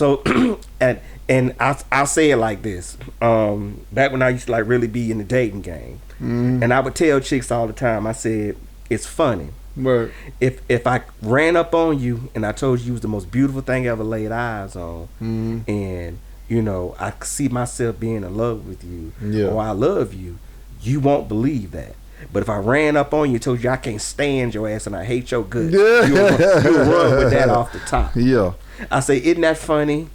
And I'll say it like this. Back when I used to like really be in the dating game, and I would tell chicks all the time, I said, it's funny. Right. If I ran up on you and I told you was the most beautiful thing I ever laid eyes on, and I see myself being in love with you, or I love you, you won't believe that. But if I ran up on you and told you I can't stand your ass and I hate your guts, you'll run with that off the top. Yeah. I say, isn't that funny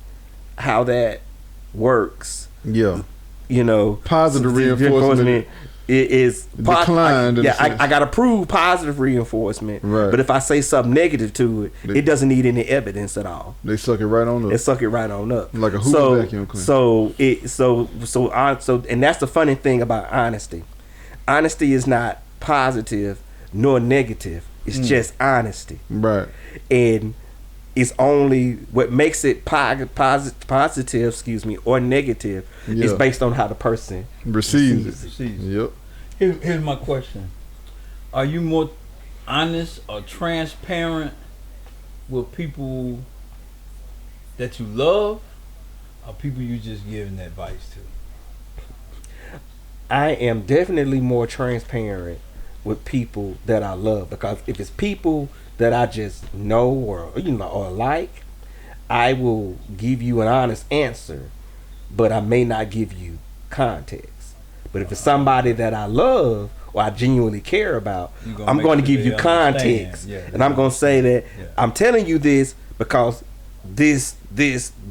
how that works? Yeah. Positive reinforcement. It is declined. I gotta prove positive reinforcement. Right. But if I say something negative to it, it doesn't need any evidence at all. They suck it right on up. They suck it right on up. Like a Hoover vacuum cleaner. So and that's the funny thing about honesty. Honesty is not positive nor negative. It's just honesty. Right. And it's only what makes it positive, or negative is based on how the person receives it. Yep. Here's my question: are you more honest or transparent with people that you love, or people you just giving advice to? I am definitely more transparent with people that I love, because if it's people that I just know or like, I will give you an honest answer, but I may not give you context. But if it's somebody that I love or I genuinely care about, I'm going to give you context, and I'm going to say that I'm telling you this because this, and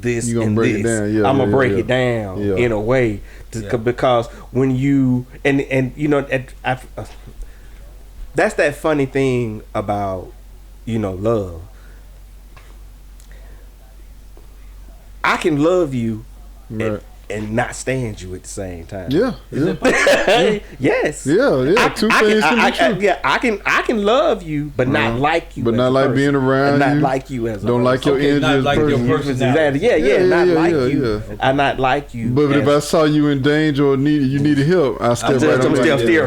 this. I'm gonna break it down in a way because when you that's that funny thing about love. I can love you and not stand you at the same time. Yes. Two things can be true. I can love you, but not like you. But not like being around you. Not like you as a don't like your energy. Not like your personality. Not like you. I not like you. But if I saw you in danger or you needed help, I step right on.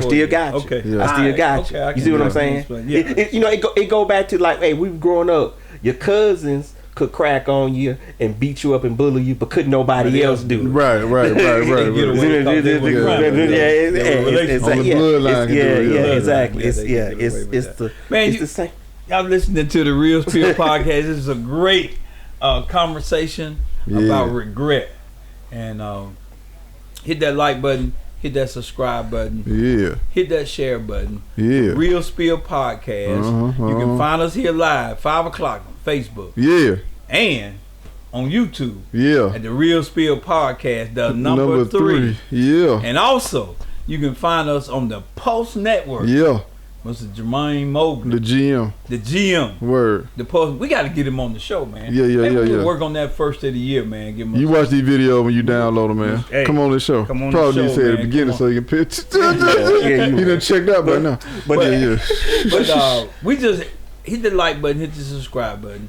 Still got you. Okay. I still got you. You see what I'm saying? It go back to like, hey, we were growing up. Your cousins could crack on you and beat you up and bully you, but couldn't nobody else do it. Right. Exactly. It's the same. Y'all listening to the Real Spill podcast. This is a great conversation about regret. And hit that like button, hit that subscribe button, hit that share button. Real Spill podcast. You can find us here live 5 o'clock on Facebook. And on YouTube. At the Real Spill podcast, the number 3. And also you can find us on the Post Network. Mr. Jermaine Mobley, the GM. Word. The Post. We got to get him on the show, man. Yeah. Work on that first of the year, man. Give him you watch these videos when you download them, man. Hey, come on the show. Probably you said at the beginning so you can pitch. You done checked out by now. But we just hit the like button, hit the subscribe button.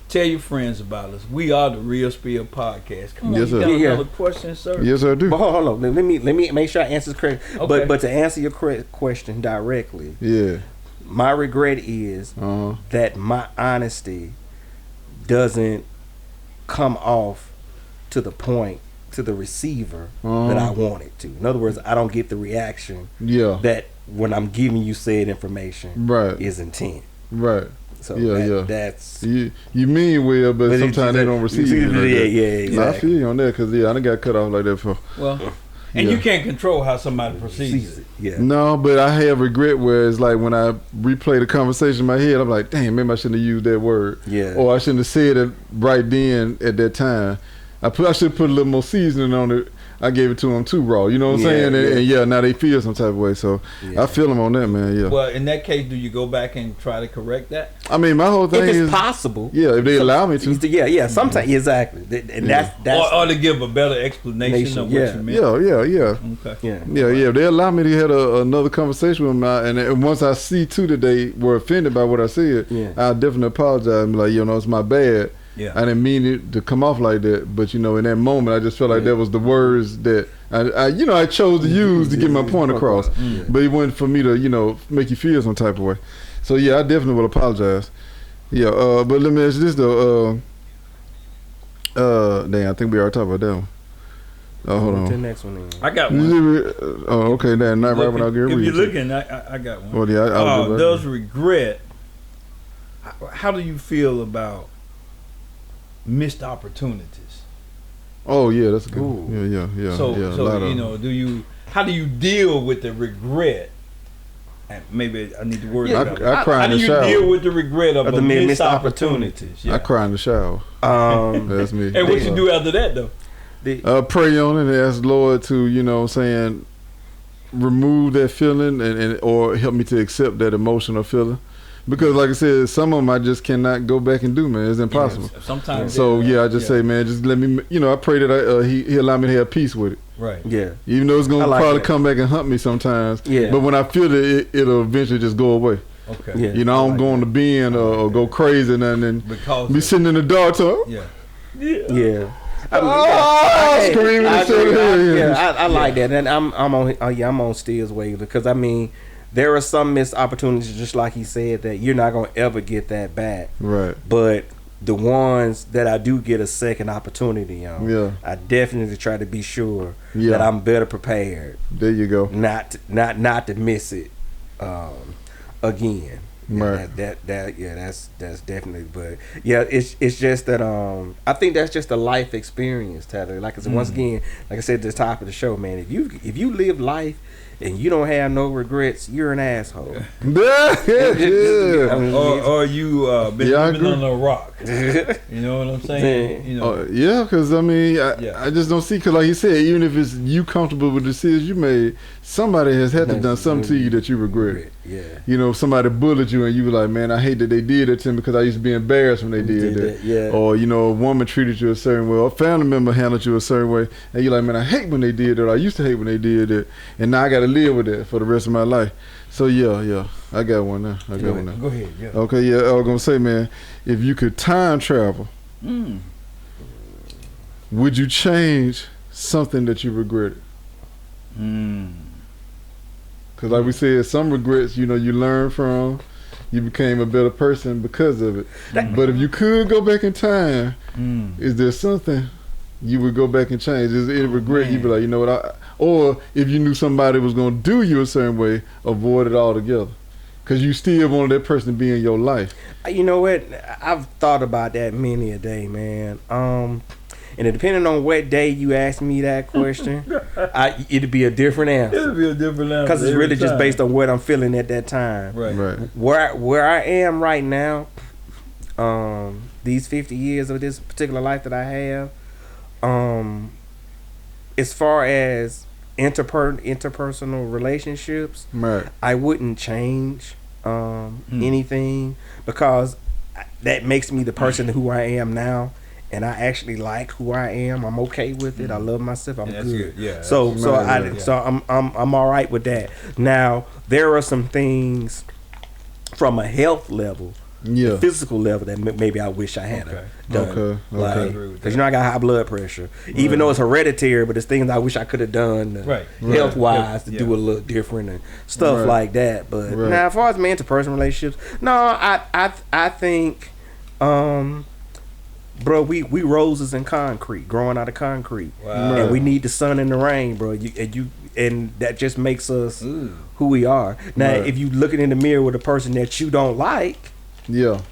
Tell your friends about us. We are the Real Spill podcast. Come on, you got another question, sir? Yes, I do. But hold on, let me make sure I answer this correct. Okay. But to answer your question directly, my regret is that my honesty doesn't come off to the point to the receiver that I want it to. In other words, I don't get the reaction that when I'm giving you said information is intent. Right. So that's you mean well, but sometimes they don't receive it. Exactly. I feel you on that because I done got cut off like that before. Well, and you can't control how somebody perceives it. No, but I have regret where it's like when I replay the conversation in my head, I'm like, damn, maybe I shouldn't have used that word. Or I shouldn't have said it right then at that time. I should put a little more seasoning on it. I gave it to them too raw, you know what I'm saying? And now they feel some type of way, so I feel them on that, man. Well, in that case, do you go back and try to correct that? I mean, my whole thing is if it's possible. If they allow me to. Sometimes exactly, and that's or to give a better explanation of what you meant. Okay. If they allow me to have another conversation with them, and once I see too that they were offended by what I said, I'll definitely apologize and be like, it's my bad. I didn't mean it to come off like that, but in that moment, I just felt like that was the words that I chose to use to get my point across. But it wasn't for me to make you feel some type of way. So I definitely will apologize. But let me ask you this though. Damn, I think we already talked about that one. Oh, hold on. To the next one. Then. I got one. Oh, okay. Then not right when I get read. If you're looking, I got one. Well, yeah. Does regret? How do you feel about missed opportunities? Oh yeah, that's good. Ooh. Yeah. So you know, how do you deal with the regret? And maybe I need to word about it. I cry in the shower. How do you deal with the regret of the missed opportunities? Yeah. I cry in the shower. That's me. And what you do after that though? Pray on it and ask Lord to, remove that feeling and or help me to accept that emotional feeling. Because like I said, some of them I just cannot go back and do, man. It's impossible. Yeah, sometimes. So I just say, man, just let me. I pray that he allow me to have peace with it. Right. Yeah. Even though it's gonna probably come back and hunt me sometimes. Yeah. But when I feel it, it'll eventually just go away. Okay. Yeah. I don't go on the bend or go crazy and then be sitting in the dark talking. Yeah. Screaming and shit. I like that, and I'm on Steele's wave because there are some missed opportunities, just like he said, that you're not gonna ever get that back. Right. But the ones that I do get a second opportunity on, I definitely try to be sure that I'm better prepared. There you go. Not to miss it again. Right. That's definitely. But it's just that I think that's just a life experience, Tyler. Like I said, once again, like I said at the top of the show, man, if you live life and you don't have no regrets, you're an asshole. Or you been living on a rock. You know what I'm saying? Because I just don't see. Because like you said, even if it's you comfortable with the decisions you made, somebody has had to done something to you that you regret. Yeah. Somebody bullied you and you were like, man, I hate that they did it to me because I used to be embarrassed when they did that. Yeah. Or a woman treated you a certain way, or a family member handled you a certain way, and you're like, man, I hate when they did it. Or I used to hate when they did it, and now I got to live with that for the rest of my life. So I got one now. Go ahead. Yeah. Okay, I was gonna say, man, if you could time travel, would you change something that you regretted? Because like we said, some regrets, you learn from, you became a better person because of it. But if you could go back in time, is there something you would go back and change? Is there any regret you'd be like, you know what, or if you knew somebody was going to do you a certain way, avoid it altogether? Because you still wanted that person to be in your life. You know what? I've thought about that many a day, man. And depending on what day you ask me that question, it'd be a different answer. Because it's really just based on what I'm feeling at that time. Right. Where I am right now, these 50 years of this particular life that I have, as far as interpersonal relationships, I wouldn't change anything, because that makes me the person who I am now, and I actually like who I am. I'm okay with it. I love myself. I'm good. Yeah. So I'm all right with that. Now there are some things from a health level, physical level, that maybe I wish I had done. Because I got high blood pressure. Even though it's hereditary, but it's things I wish I could have done health wise to do a little different and stuff like that. But now, as far as my interpersonal relationships, no, I think, bro, we roses in concrete, growing out of concrete, and we need the sun and the rain, bro. And that just makes us who we are. Now, if you looking in the mirror with a person that you don't like, then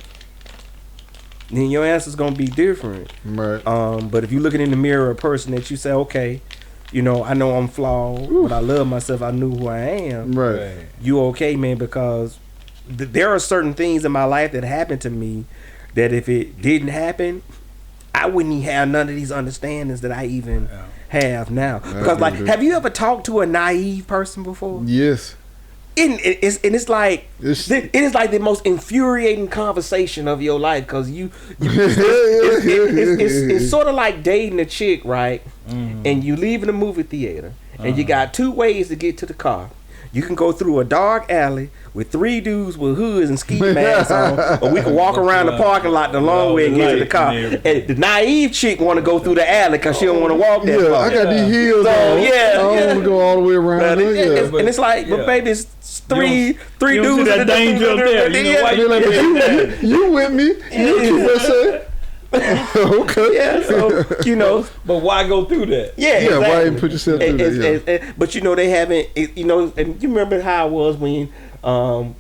your answer's gonna be different. But if you're looking in the mirror with a person that you say, okay, I know I'm flawed, but I love myself, I knew who I am. You okay, man? Because there are certain things in my life that happened to me that if it didn't happen, I wouldn't even have none of these understandings that I even have now. Because have you ever talked to a naive person before? Yes. It's like it is like the most infuriating conversation of your life, because it's sort of like dating a chick, right? And you leave in the movie theater, and you got two ways to get to the car. You can go through a dark alley with three dudes with hoods and ski masks on, or we can walk around the parking lot the long way and get to the car. And the naive chick want to go through the alley because she don't want to walk that far. I got these heels on. I don't want to go all the way around. And it's like, but baby, it's three dudes that danger up there. You with me? You keep us safe. Okay. Yeah, so you know, But why go through that? yeah, Yeah, why exactly. even put yourself through that? But you know they haven't. You know, and you remember how it was when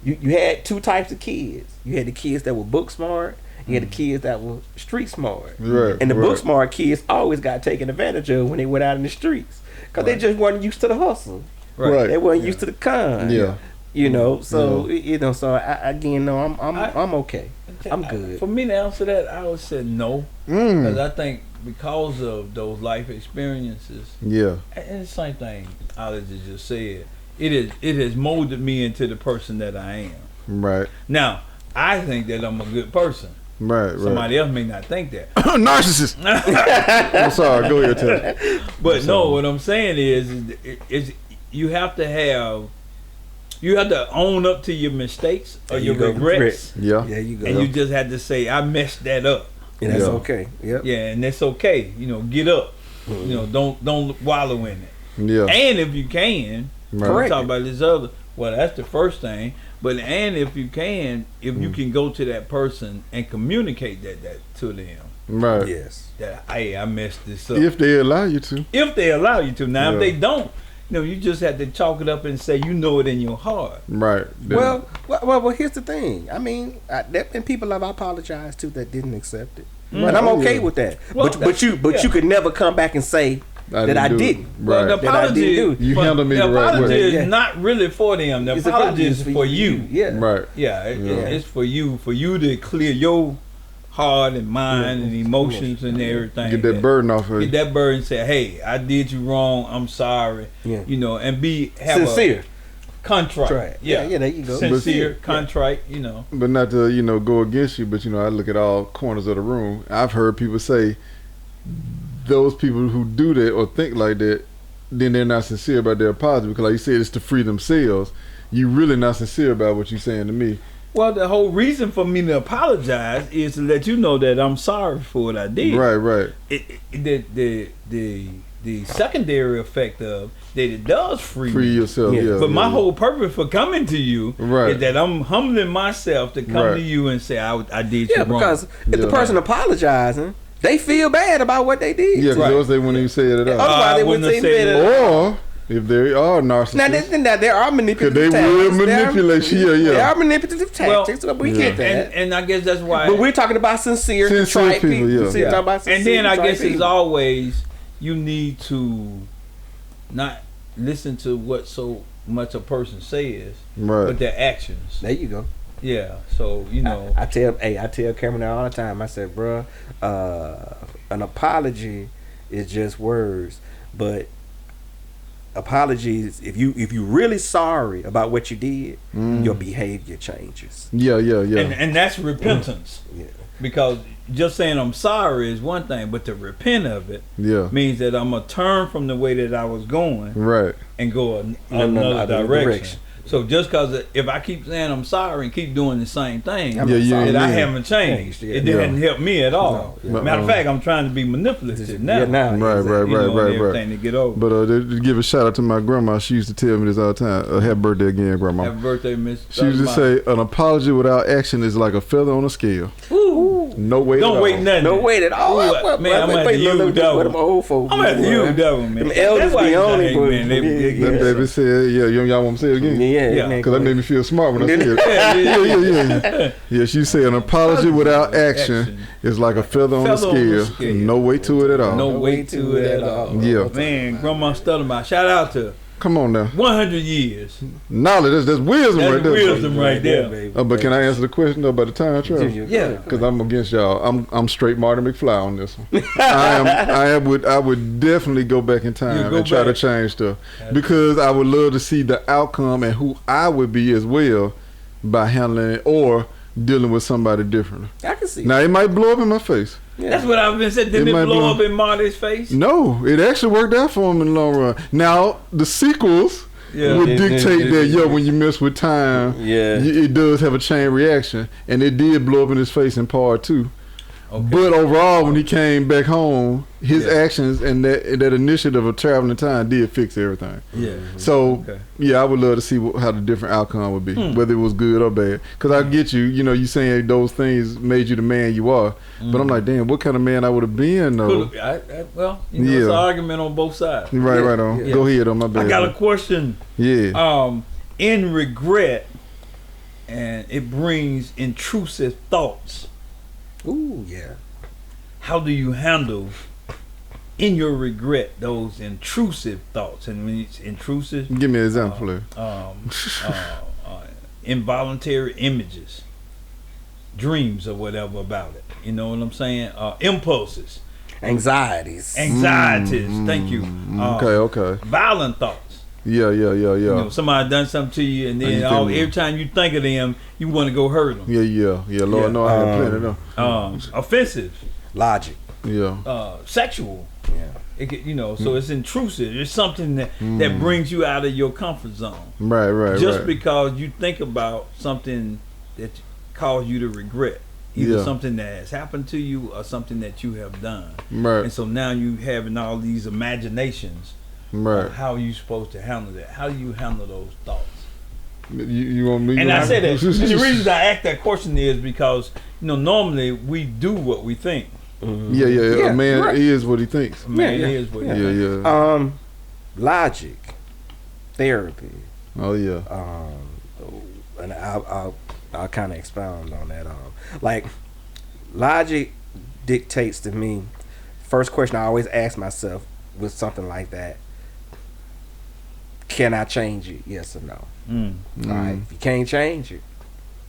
you had two types of kids. You had the kids that were book smart. You had the kids that were street smart. Right. And the right. book smart kids always got taken advantage of when they went out in the streets because they just weren't used to the hustle. Right. They weren't used to the con. Yeah. You know, so you know, so I again, no, I'm okay. I'm good. For me to answer that, I would say no, because I think because of those life experiences, Yeah. and the same thing Alex just said, it has molded me into the person that I am. Right. Now, I think that I'm a good person. Right. Right. Somebody else may not think that. Narcissist. I'm sorry. Go ahead, Ted. But no, what I'm saying is you have to own up to your mistakes or your regrets. Yeah. Yeah, you go. And you just have to say, I messed that up. And that's Yeah. okay. Yep. Yeah, and that's okay. You know, get up. You know, don't wallow in it. Yeah. And if you can, Right. we talk about this other. Well, that's the first thing. But and if you can go to that person and communicate that to them, Right. Yes. that hey, I messed this up. If they allow you to. If they allow you to. Now, Yeah. if they don't, you just have to chalk it up and say you know it in your heart. Right. Well, here's the thing. I mean, there been people I've apologized to that didn't accept it, Right. and I'm Oh, okay yeah. with that. Well, but you could never come back and say that I do it. didn't. Well, the Right. That I apology, didn't do. You but handle me the the right apology way. is Yeah. not really for them. The It's apology is for you. Yeah. Right. Yeah, Yeah. it's for you to clear your heart and mind and emotions and everything. Get that burden off of Get you. that burden and say, hey, I did you wrong. I'm sorry. Yeah. You know, and have Sincere. a contrite. Right. Yeah, there you go. Sincere, Yeah. contrite. You know. But not to, go against you, but I look at all corners of the room. I've heard people say those people who do that or think like that, then they're not sincere about their apology because like you said, it's to free themselves. You really not sincere about what you're saying to me. Well, the whole reason for me to apologize is to let you know that I'm sorry for what I did. Right. The secondary effect of that it does free Free me. yourself, yeah. But my whole purpose for coming to you Right. is that I'm humbling myself to come Right. to you and say I did Yeah, you wrong. because if the Yeah. person apologizing, they feel bad about what they did. Yeah, because Right. those they wouldn't even say it at all. Otherwise, they I wouldn't wouldn't say have said better. Or if they are narcissists, Now, there are because manipulative they tactics. will manipulate you. There Yeah. are manipulative tactics, but we get that. and I guess that's why. But we're talking about sincere Sincere people, people. yeah. We're talking about And then I sincere guess people. it's always you need to not listen to what so much a person says, Right. but their actions. There you go. Yeah. So I tell Cameron all the time. I said, bruh, an apology is just words, but apologies, if you really sorry about what you did, your behavior changes. Yeah. and that's repentance. Yeah. Because just saying I'm sorry is one thing, but to repent of it Yeah. means that I'm gonna turn from the way that I was going Right. and go Another another direction. direction. So just because if I keep saying I'm sorry and keep doing the same thing, Yeah, you that ain't I mean. haven't changed. Yeah. It didn't help me at all. No. Matter of fact, I'm trying to be manipulative now. Yeah, now. Right, exactly. right, You know, right. and everything to get over. But to give a shout out to my grandma, she used to tell me this all the time. Happy birthday again, grandma. Happy birthday, Miss. She used to say, an apology without action is like a feather on a scale. No weight Don't at wait all. nothing. No wait at all. Ooh, man, I'm gonna have to use that What one. them old folks I'm do, at the boy. use that one, man. Them elders That's why be you only say, for- man, Yeah. That baby said, y'all want me to say it again? Yeah. Yeah. Because that made me feel smart when I said it. Yeah. Yeah, she said an apology without action is like a feather on the Feather on the scale. scale. No weight to it at all. No weight to it at all. Yeah. Man, Grandma Stuttermouth, shout out to Come on now. 100 years. Knowledge, that's wisdom That's right there. wisdom right there. baby. But can I answer the question though by the time, Trevor? Yeah. Because I'm against y'all. I'm straight Marty McFly on this one. I would definitely go back in time You go and try to back. change stuff because I would love to see the outcome and who I would be as well by handling it or dealing with somebody differently. I can see. Now it might blow up in my face. Yeah. That's what I've been saying. It Didn't it might blow be- up in Marty's face? No, it actually worked out for him in the long run. Now the sequels would dictate that when you mess with time, Yeah. it does have a chain reaction, and it did blow up in his face in part 2. Okay. But overall, when he came back home, his actions and that initiative of traveling time did fix everything. Yeah. So, I would love to see how the different outcome would be, whether it was good or bad. Because I get you, you saying those things made you the man you are. But I'm like, damn, what kind of man I would have been, though? Well, it's an argument on both sides. Right on. Go ahead, on my bad. I got a question. Yeah. In regret, and it brings intrusive thoughts. Ooh, yeah. How do you handle in your regret those intrusive thoughts? And when it's intrusive, give me an example. Involuntary images, dreams or whatever about it. You know what I'm saying? Impulses, anxieties. Thank you. Okay. Violent thoughts. Yeah. Somebody done something to you, and then every time you think of them, you want to go hurt them. Yeah. Lord, no, I had plenty of them. Offensive. Logic. Yeah. Sexual. Yeah. So it's intrusive. It's something that brings you out of your comfort zone. Right. Just because you think about something that caused you to regret. Either something that has happened to you or something that you have done. Right. And so now you having all these imaginations. Right. How are you supposed to handle that? How do you handle those thoughts? You want me? And I say that. And the reason I ask that question is because normally we do what we think. Mm-hmm. Yeah. A man is what he thinks. A man is what he thinks. Yeah. Logic, therapy. Oh yeah. And I'll kind of expound on that. Like, logic dictates to me. First question I always ask myself with something like that: can I change it? Yes or no? All right. If you can't change it,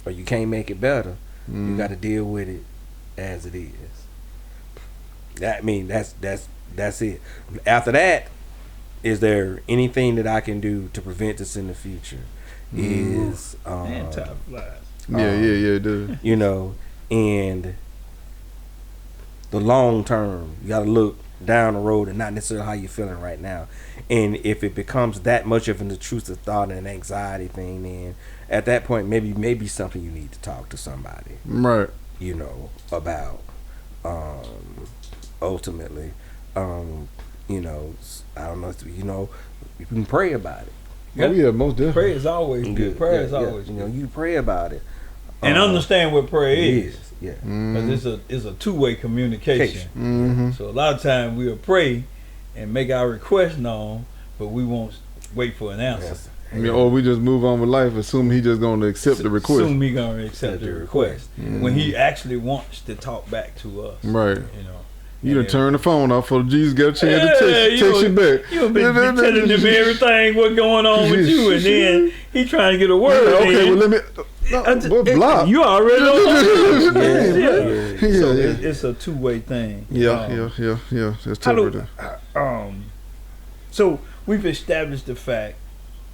or you can't make it better, you got to deal with it as it is. That's it. After that, is there anything that I can do to prevent this in the future? Is anti-flies. Dude. And the long term, you got to look down the road and not necessarily how you're feeling right now. And if it becomes that much of an intrusive thought and an anxiety thing, then at that point maybe something you need to talk to somebody, right? About ultimately, I don't know. You can pray about it. Most definitely. Prayer is always good. Prayer is always good. You pray about it and understand what prayer is. Yeah, because it's a two-way communication. So a lot of times we'll pray and make our request known, but we won't wait for an answer. Or we just move on with life, assuming he just going to accept the request. Assume he going to accept the request when he actually wants to talk back to us. Right. You done turn the phone off for Jesus get a chance to text you back. You been telling him everything what's going on with you, and then he trying to get a word. Okay, well let me. Block. You already know. Yeah. It's a two-way thing. Yeah. That's totally. So we've established the fact.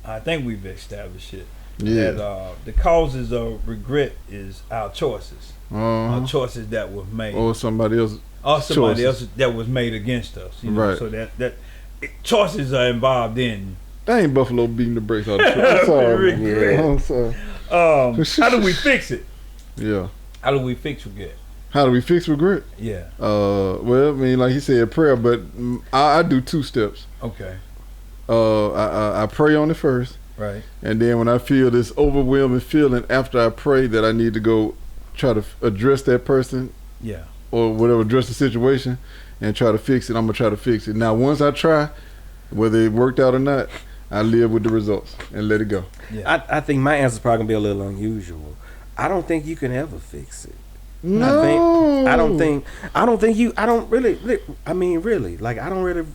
I think we've established it. Yeah. That the causes of regret is our choices. Our choices that were made. Or somebody else. Or somebody else that was made against us. Right. So that choices are involved in. That ain't Buffalo beating the brakes out of the I'm sorry. I'm sorry. How do we fix it? Yeah. How do we fix regret? How do we fix regret? Yeah. Well, I mean, like he said, prayer, but I do 2 steps. Okay. I pray on it first. Right. And then when I feel this overwhelming feeling after I pray that I need to go try to address that person. Yeah. Or whatever, address the situation and try to fix it. I'm gonna try to fix it. Now, once I try, whether it worked out or not, I live with the results and let it go. Yeah. I think my answer is probably gonna be a little unusual. I don't think you can ever fix it. No, I don't think you. I don't really. I mean, really. Like, I don't.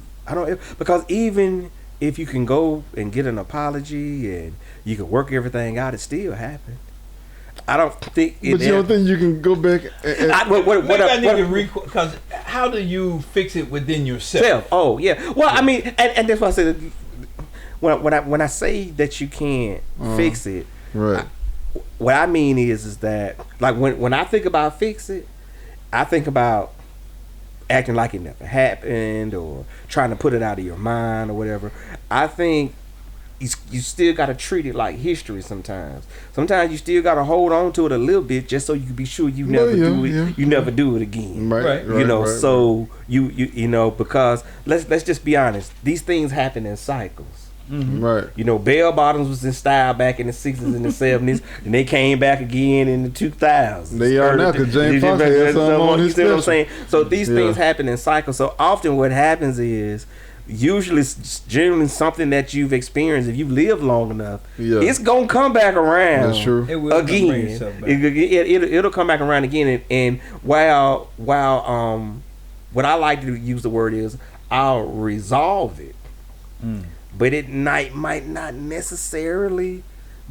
Because even if you can go and get an apology and you can work everything out, it still happened. I don't think. But you don't think you can go back? Because how do you fix it within yourself? Oh yeah. Well, I mean, and that's why I said when I say that you can't fix it, right? What I mean is that, like, when I think about fix it, I think about acting like it never happened or trying to put it out of your mind or whatever. I think you still got to treat it like history sometimes. Sometimes you still got to hold on to it a little bit just so you can be sure you never do it. Yeah. You never do it again. Right. You know, so you know, because let's just be honest. These things happen in cycles. Mm-hmm. Right. You know, bell bottoms was in style back in the 60s and the 70s, and they came back again in the 2000s. They are now because James Fox had something on his special. You see what I'm saying? So these things happen in cycles. So often what happens is, usually, generally something that you've experienced, if you live long enough, it's gonna come back around. That's true. It will again. It'll come back around again. And while what I like to use the word is, I'll resolve it. But it might not necessarily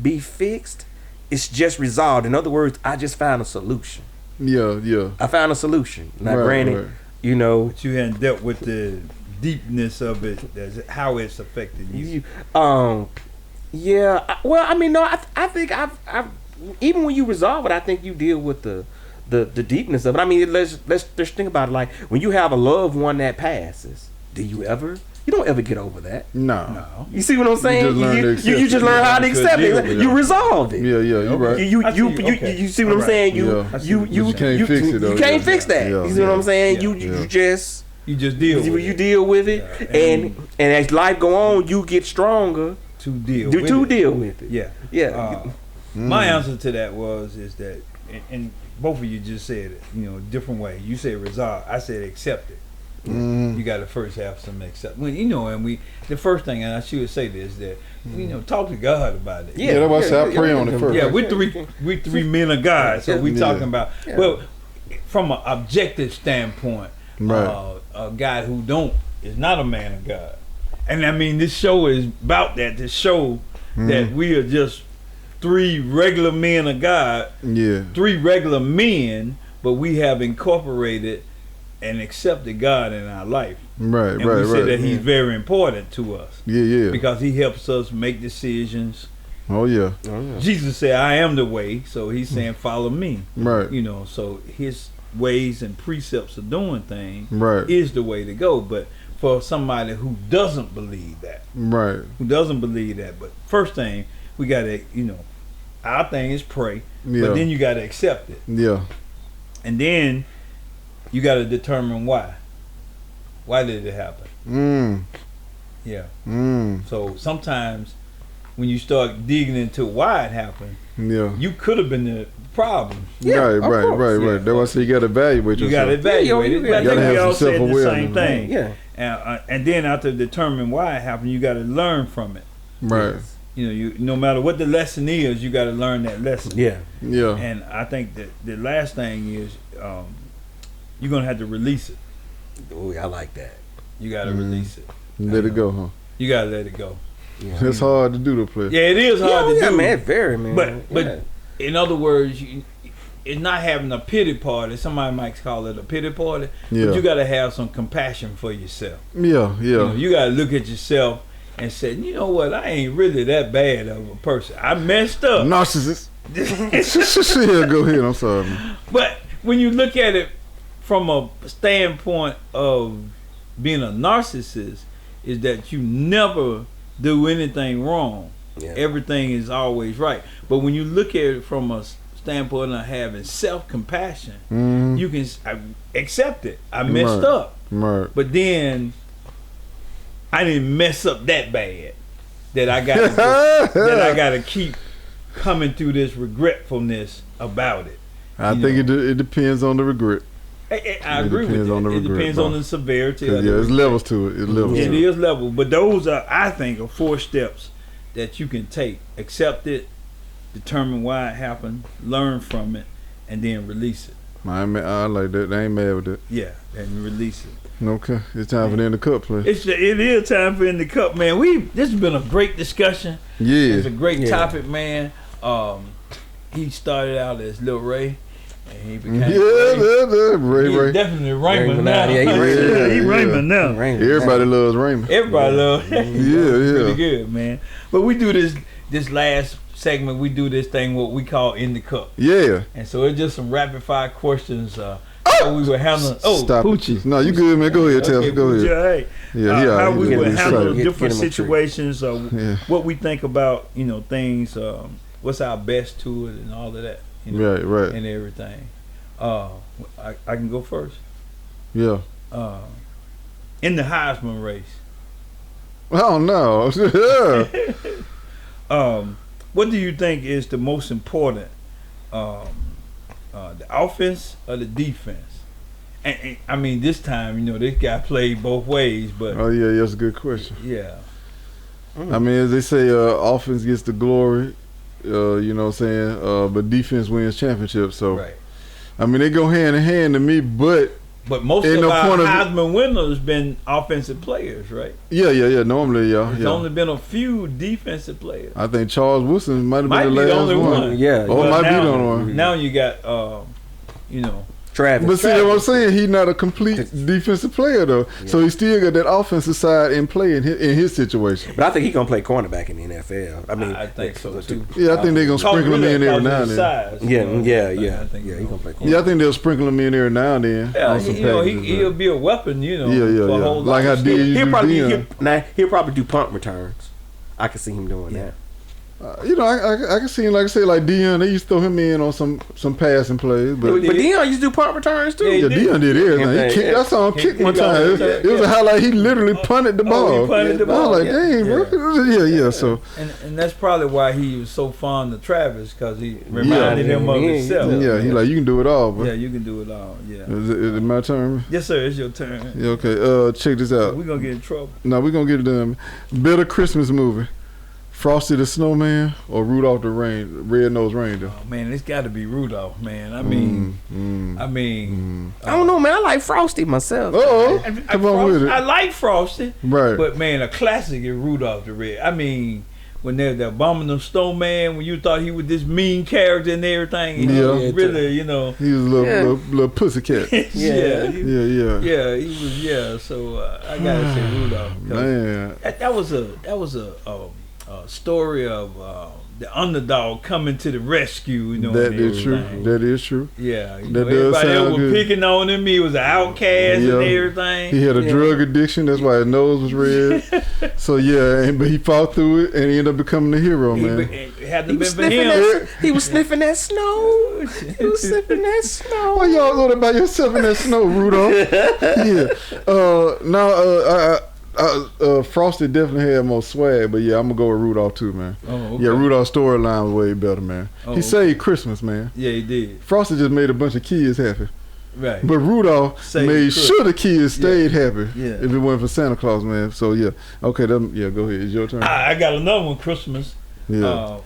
be fixed. It's just resolved. In other words, I just found a solution. Yeah. I found a solution. Now, granted, you know, but you hadn't dealt with the deepness of it, how it's affected you. Yeah. Well, I mean, no. I think I've even when you resolve it, I think you deal with the deepness of it. I mean, let's think about it. Like when you have a loved one that passes, do you ever? You don't ever get over that. No. You see what I'm saying? You just learn how to accept it. You resolve it. Yeah, you're right. You see what I'm saying? You can't fix it though. You can't fix that. You see what I'm saying? You just deal with it. You deal with it, and as life go on, you get stronger to deal with it. Yeah. My answer to that is that, and both of you just said it, you know, different way. You said resolve. I said accept it. You got to first have some acceptance. Well, you know, and the first thing, and I should say this, that you know, talk to God about it. Yeah, that's why I said I pray on it first. Yeah, we're three men of God, so we talking about well, from an objective standpoint, a guy who is not a man of God, and I mean this show is about that. To show that we are just three regular men of God. Yeah, three regular men, but we have incorporated and accepted God in our life. Right. And we say that He's very important to us. Yeah. Because He helps us make decisions. Oh yeah. Jesus said, I am the way. So He's saying, follow me. Right. You know, so His ways and precepts of doing things is the way to go. But for somebody who doesn't believe that. Right. Who doesn't believe that. But first thing, we got to, you know, our thing is pray. Yeah. But then you got to accept it. Yeah. And then you got to determine why. Why did it happen? Yeah. So sometimes when you start digging into why it happened, you could have been the problem. Yeah, right. That's why I say you got to evaluate yourself. You got to evaluate it. I think we all said the same thing. Yeah. And then after determine why it happened, you got to learn from it. Right. You know, you no matter what the lesson is, you got to learn that lesson. Yeah. And I think that the last thing is you're gonna have to release it. Oh, I like that. You gotta release it. Let it go, huh? You gotta let it go. Yeah, it's hard to do the play. Yeah, it is hard to do. Man, very man. But in other words, it's not having a pity party. Somebody might call it a pity party. Yeah. But you gotta have some compassion for yourself. Yeah. You know, you gotta look at yourself and say, you know what, I ain't really that bad of a person. I messed up. Narcissist. Yeah, go ahead. I'm sorry, man. But when you look at it from a standpoint of being a narcissist, is that you never do anything wrong. Yeah. Everything is always right. But when you look at it from a standpoint of having self-compassion, you can accept it. I messed up. Right. But then I didn't mess up that bad that I got to keep coming through this regretfulness about it. I think it depends on the regret. I agree with you. It depends on the severity of it. Yeah, there's levels to it. It is levels. But those are, I think, are 4 steps that you can take. Accept it, determine why it happened, learn from it, and then release it. I like that. I ain't mad with it. Yeah, and release it. Okay. It's time for the end of the cup play. It is time for the end of the cup, man. This has been a great discussion. Yeah. It's a great topic, man. He started out as Lil Ray. And he became Ray. Ray. Definitely Raymond now. Yeah, he Raymond now. Everybody loves Raymond. Everybody loves him. Yeah. Pretty good, man. But we do this last segment. We do this thing what we call In the Cup. Yeah. And so it's just some rapid fire questions. how we would handle. Oh, Stop Poochie. it. No, you good, man. Go ahead, Tell. Go ahead. Hey, how we would handle different situations, what we think about, things. What's our best to it, and all of that. Right. And everything. I can go first. Yeah. In the Heisman race. Oh no. Yeah. What do you think is the most important? The offense or the defense? And I mean, this time, this guy played both ways, but Oh yeah, that's a good question. yeah. I mean, as they say, offense gets the glory. You know what I'm saying? But defense wins championships. So, Right. I mean, they go hand in hand to me. But most ain't of no our point of- Heisman winners been offensive players, right? yeah. Normally, yeah. There's only been a few defensive players. I think Charles Wilson might have Might been be the the last only one. one. Yeah. Oh, Well, might be now- the only one. Now you got, Travis. But see, what I'm saying, he's not a complete defensive player though. So he still got that offensive side in play in his situation. But I think he's gonna play cornerback in the NFL. I mean, I think so too. Yeah, I think they're gonna sprinkle him in every now and then. Size, Yeah, I think he's gonna play cornerback. Yeah, I think they'll sprinkle him in every now and then. Yeah, on some packages, he'll be a weapon, Yeah. for a whole Like lot I of did. He'll probably Dion. he'll probably do punt returns. I can see him doing that. I can see him, like I say, like Dion. They used to throw him in on some passing plays, but But Dion used to do punt returns too. Yeah, yeah, Dion did everything. Yeah. He kicked. I saw him kick one kicked all time. the It was a highlight. He literally punted the ball. he punted the I ball. was like, dang, bro. Yeah. So And that's probably why he was so fond of Travis, because he reminded him of himself. yeah, he like, you can do it all, bro. Yeah, you can do it all. Yeah. Is it my turn? Yes, sir. It's your turn. Yeah, okay. Check this out. We're gonna get in trouble. No, we're gonna get it done. Better Christmas movie: Frosty the Snowman or Rudolph the Red-Nosed Reindeer? Oh man, it's got to be Rudolph, man. I mean, I don't know, man. I like Frosty myself. Come on with it. I like Frosty, Right. but man, a classic is Rudolph the Red. I mean, when there's the abominable snowman, when you thought he was this mean character and everything, Yeah. really, He was a little pussycat. yeah, Yeah. yeah, he was, yeah. So I gotta say Rudolph. 'Cause Man. that was a story of the underdog coming to the rescue. That and is true. everything. That is true. Yeah, That does everybody else sound was good. picking on him. He was an outcast Yeah. and everything. He had a drug addiction. That's why his nose was red. So yeah, but he fought through it and he ended up becoming a hero, man. It hadn't He been was, for sniffing him. that, he was sniffing that snow. He was sniffing that snow. Why y'all going by yourself in that snow, Rudolph? Frosty definitely had more swag, but yeah, I'm gonna go with Rudolph too, man. Oh, okay. Yeah, Rudolph's storyline was way better, man. Oh, He okay. saved Christmas, man. Yeah, he did. Frosty just made a bunch of kids happy, Right. but Rudolph Saved made Christmas. sure the kids stayed happy. Yeah. If it wasn't for Santa Claus, man. So yeah, okay, go ahead. It's your turn. I got another one. Christmas. Yeah,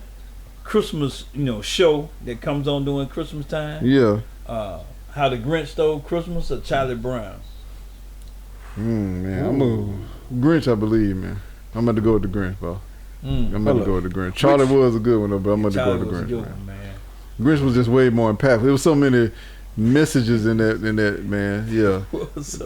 Christmas, show that comes on during Christmas time. yeah. How the Grinch Stole Christmas or Charlie Brown. Man, I'm a Grinch, I believe, man. I'm about to go with the Grinch, bro. I'm about to go with the Grinch. Charlie was a good one though, but I'm about to go Charlie with the was a Grinch, good man. one, man. Grinch was just way more impactful. There was so many messages in that, man. Yeah,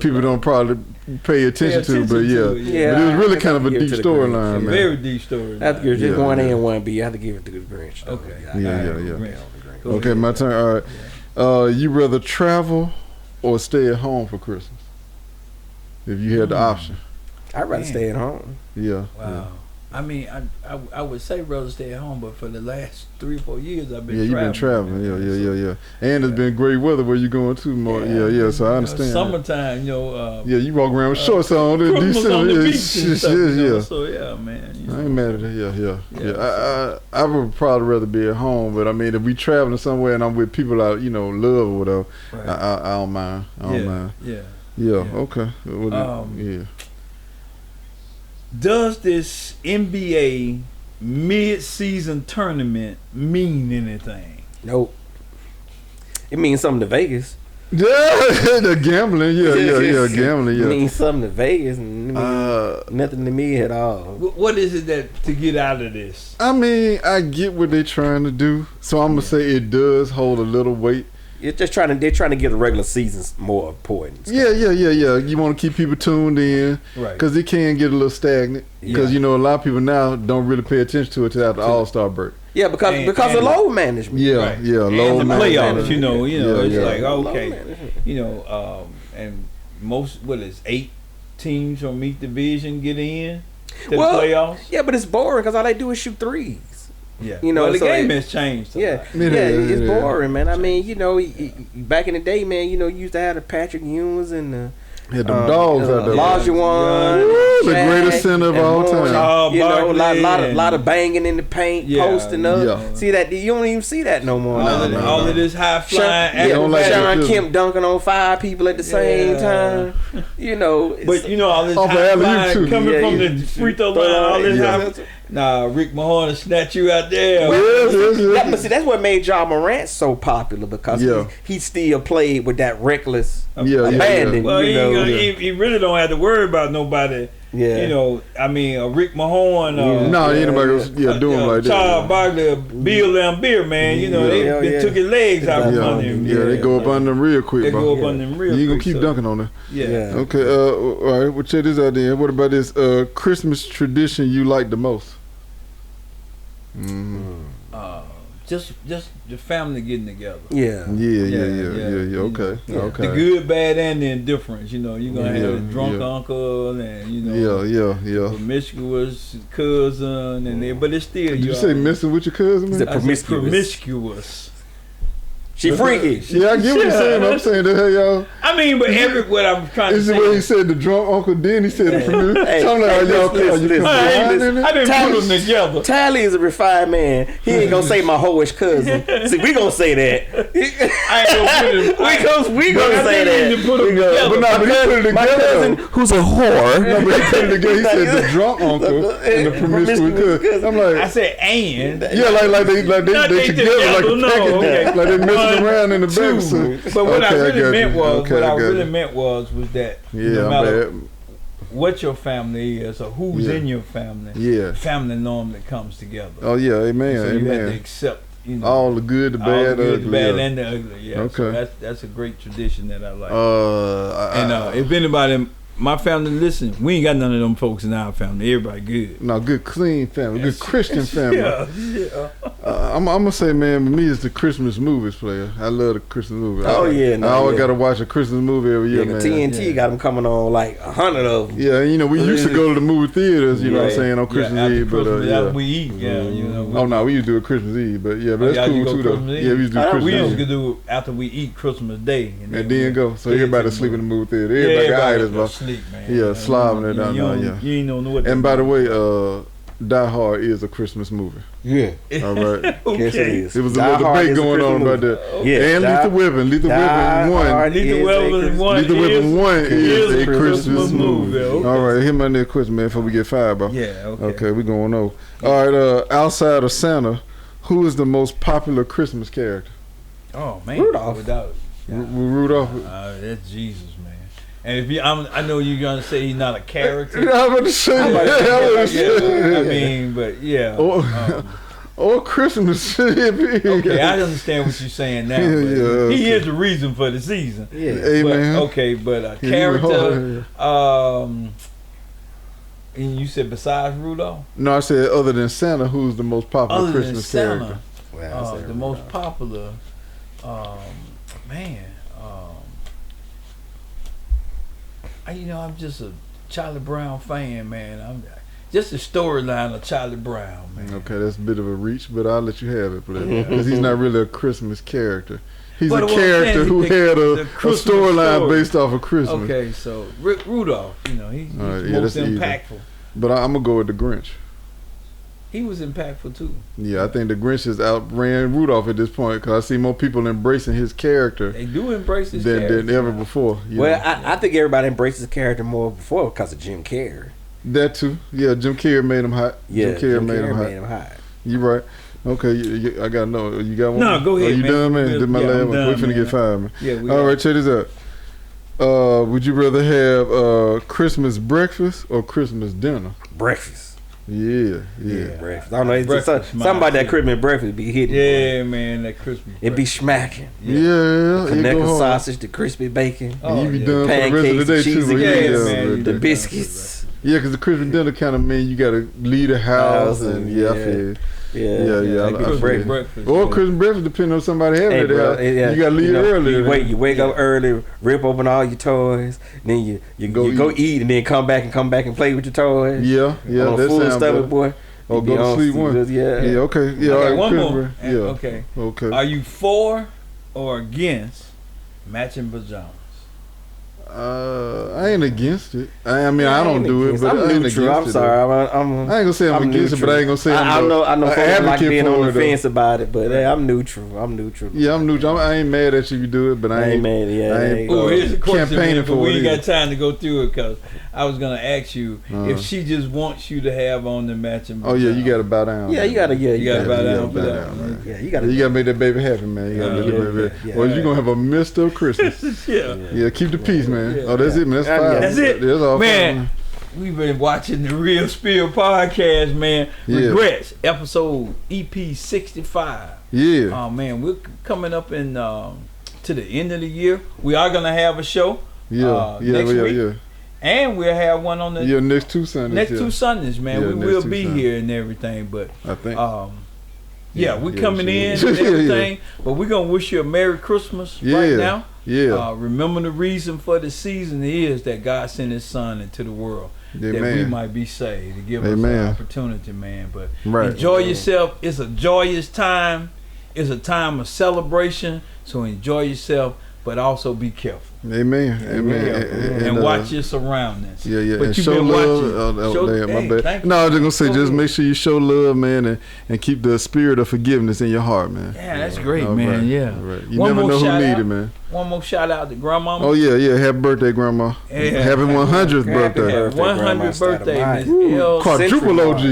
people don't probably pay attention to, but yeah. But it was really kind of a deep storyline, man. Very deep story. I have to give it just Yeah, one A yeah. and one B. I have to give it to the Grinch. though. Okay. Yeah. Okay, my turn. All right. You rather travel or stay at home for Christmas? If you had the option. I'd rather stay at home. Yeah. Wow. I mean, I would say rather stay at home, but for the last 3 or 4 years I've been Yeah, you've been traveling. Yeah. And it's been great weather where you going to more. Yeah. So I understand. Summertime, Yeah, you walk around with shorts on in Christmas December. on the Yeah, beach and stuff, yeah. So yeah, man. I ain't mad at it. Yeah. so- I would probably rather be at home, but I mean, if we traveling somewhere and I'm with people I love or whatever, Right. I don't mind. I don't mind. Yeah. Yeah. Yeah. Okay. Yeah. Does this NBA mid-season tournament mean anything? Nope. It means something to Vegas. Yeah, the gambling. Yeah, gambling. It Yeah. means something to Vegas. And it means nothing to me at all. What is it that to get out of this? I mean, I get what they're trying to do, so I'm gonna say it does hold a little weight. It's just they're trying to get the regular seasons more important. Yeah. You want to keep people tuned in, Right. Because it can get a little stagnant. Because Yeah. a lot of people now don't really pay attention to it till after All-Star break. Yeah, because of load management. Yeah, Right. yeah, And load the management. playoffs, you know, it's Yeah. like okay, and most 8 teams from each division get in to the playoffs. Yeah, but it's boring because all they do is shoot threes. Yeah, Well, the game has changed. It's boring, man. I mean, back in the day, man, you used to have the Patrick Ewings and the Had them dogs out there. Olajuwon, the greatest center of all time. A lot of banging in the paint, posting up. Yeah. See that? You don't even see that no more. All of this high flying. Sean Kemp dunking on 5 people at the same time. But all this high flying coming from the free throw line. All this high. Nah, Rick Mahorn will snatch you out there. But see, that's what made Ja Morant so popular because he still played with that reckless abandon. Well, he really don't have to worry about nobody. Yeah. I mean, Rick Mahorn. No, anybody was doing like that. Charles Barkley, Bill Lambier, man. They took his legs out from under him. Yeah, they go up under them real quick, bro. They go up under them real quick. You ain't gonna keep dunking on them. Yeah. Okay, all right, well, check this out then. What about this Christmas tradition you like the most? Just the family getting together. Yeah. Okay. The good, bad, and the indifference. You're gonna have the drunk uncle and promiscuous cousin and but it's still. Did you say messing with your cousin? Man? Promiscuous. She freaky. Yeah, I get what you're saying. I'm saying that, hey, y'all. I mean, but what I'm trying to say. This is what he said, the drunk uncle, then he said the familiar. So I'm like, are you I didn't put them together. Tally is a refined man. He ain't gonna say my hoish cousin. See, we gonna say that. I ain't gonna put him. We gonna say that. But my cousin, who's a whore. No, but he put it together. He said the drunk uncle and the promiscuous cousin. I'm like, I said and. Yeah, like they together, like they messing around in the back. But what I really meant was that no matter what your family is or who's in your family, family normally comes together. Oh yeah, amen. So you have to accept, all the good, the bad, and the ugly. Yeah. Okay. So that's a great tradition that I like. If anybody. My family, listen, we ain't got none of them folks in our family. Everybody good. No, good, clean family. Good Christian family. I'm going to say, man, for me, it's the Christmas movies, player. I love the Christmas movies. I always got to watch a Christmas movie every year, man. TNT got them coming on like 100 of them. Yeah, we used to go to the movie theaters, you know what I'm saying, on Christmas Eve. But we eat, Oh, no, we used to do a Christmas Eve, but that's cool, too, though. Yeah, we used to do Christmas Eve. We used to do it after we eat Christmas Day. And then go. So everybody sleep in the movie theater. Everybody got itis, bro. Man. Yeah, slobbing it down there. Yeah. You ain't know what. And by the way, Die Hard is a Christmas movie. Yeah. All right. Okay. Yes, it is. It was a little debate going on about that. Yeah. And Lethal Weapon. Lethal Weapon 1. Lethal Weapon 1 is a Christmas movie. Okay. All right, hit my next question, man, before we get fired, bro. Yeah. Okay. Okay, we going over. All right. Outside of Santa, who is the most popular Christmas character? Oh man, Rudolph. Without Rudolph. That's Jesus, man. And if I know you're gonna say he's not a character. I'm gonna say I mean, but yeah. Or Christmas. Okay, I understand what you're saying now. He is the reason for the season. Yeah. Amen. But a character. And you said besides Rudolph? No, I said other than Santa, who's the most popular Christmas character? The most popular. I'm just a Charlie Brown fan, man. I'm just the storyline of Charlie Brown, man. Okay, that's a bit of a reach, but I'll let you have it, because he's not really a Christmas character. He's a character who had a storyline based off of Christmas. Okay, so Rudolph, he's most impactful. Easy. But I'm gonna go with the Grinch. He was impactful too. Yeah, I think the Grinch has outran Rudolph at this point, because I see more people embracing his character. They do embrace his character than ever before. I think everybody embraces his character more before because of Jim Carrey. That too. Yeah, Jim Carrey made him hot. Yeah, Jim Carrey made him hot. You right. Okay, I gotta know. You got one? No, go ahead. You man. done, man? Did my last one? We're finna get fired, man. Yeah, all right, check this out. Would you rather have Christmas breakfast or Christmas dinner? Breakfast. Yeah. Breakfast. I don't know. Something about that Christmas breakfast be hitting. Yeah, man, that Christmas. It be smacking. Yeah. The Connecticut sausage, the crispy bacon. You be done for the rest of the day too. Man, the biscuits. Yeah, because the Christmas dinner kind of mean you gotta leave the house and I feel. breakfast. Or Christmas breakfast, depending on somebody having it. You gotta leave early. You wake up early, rip open all your toys, then you go eat, and then come back and play with your toys. Yeah, that full sounds stomach, good. boy. Or go to sleep one. Okay. Yeah, all right. One more. Okay. Are you for or against matching pajamas? I ain't against it. I mean, I don't do it, but I'm I ain't neutral. against I'm sorry. I ain't gonna say I'm against it, but I ain't gonna say I know folks like being on the though. fence about it, but I'm neutral. Yeah, I'm neutral. I ain't mad at you if you do it, but I ain't mad. Here's a question, campaigning for we it. ain't got time to go through it because I was gonna ask you if she just wants you to have on the matching. Oh yeah, you gotta bow down. Yeah, you gotta bow down for that. Yeah, you gotta make that baby happy, man. You gotta make that baby happy. Or you gonna have a messed up Christmas. Yeah, keep the peace, man. Oh, that's it, man. That's fine. That's it. That's all man. We've been watching the Real Spill podcast, man. Regrets, episode EP65. Yeah. Oh man, we're coming up in to the end of the year. We are gonna have a show. Next week. And we'll have one on the next 2 Sundays. Next 2 Sundays, man. We will be here and everything, but I think. we're coming in and everything. But we're gonna wish you a Merry Christmas right now. Yeah. Remember the reason for the season is that God sent His Son into the world that we might be saved, to give us an opportunity, man. But enjoy yourself. It's a joyous time. It's a time of celebration. So enjoy yourself, but also be careful. Amen. And watch your surroundings. Yeah. But and you've show been love. watching. My bad. No, I was just gonna say, just make sure you show love, man, and keep the spirit of forgiveness in your heart, man. Yeah, that's great, man. Yeah. Right. You never know who need it, man. One more shout out to Grandmama. Oh yeah. Happy birthday, Grandma. Happy 100th birthday. 100th birthday, Miss Quadruple OG.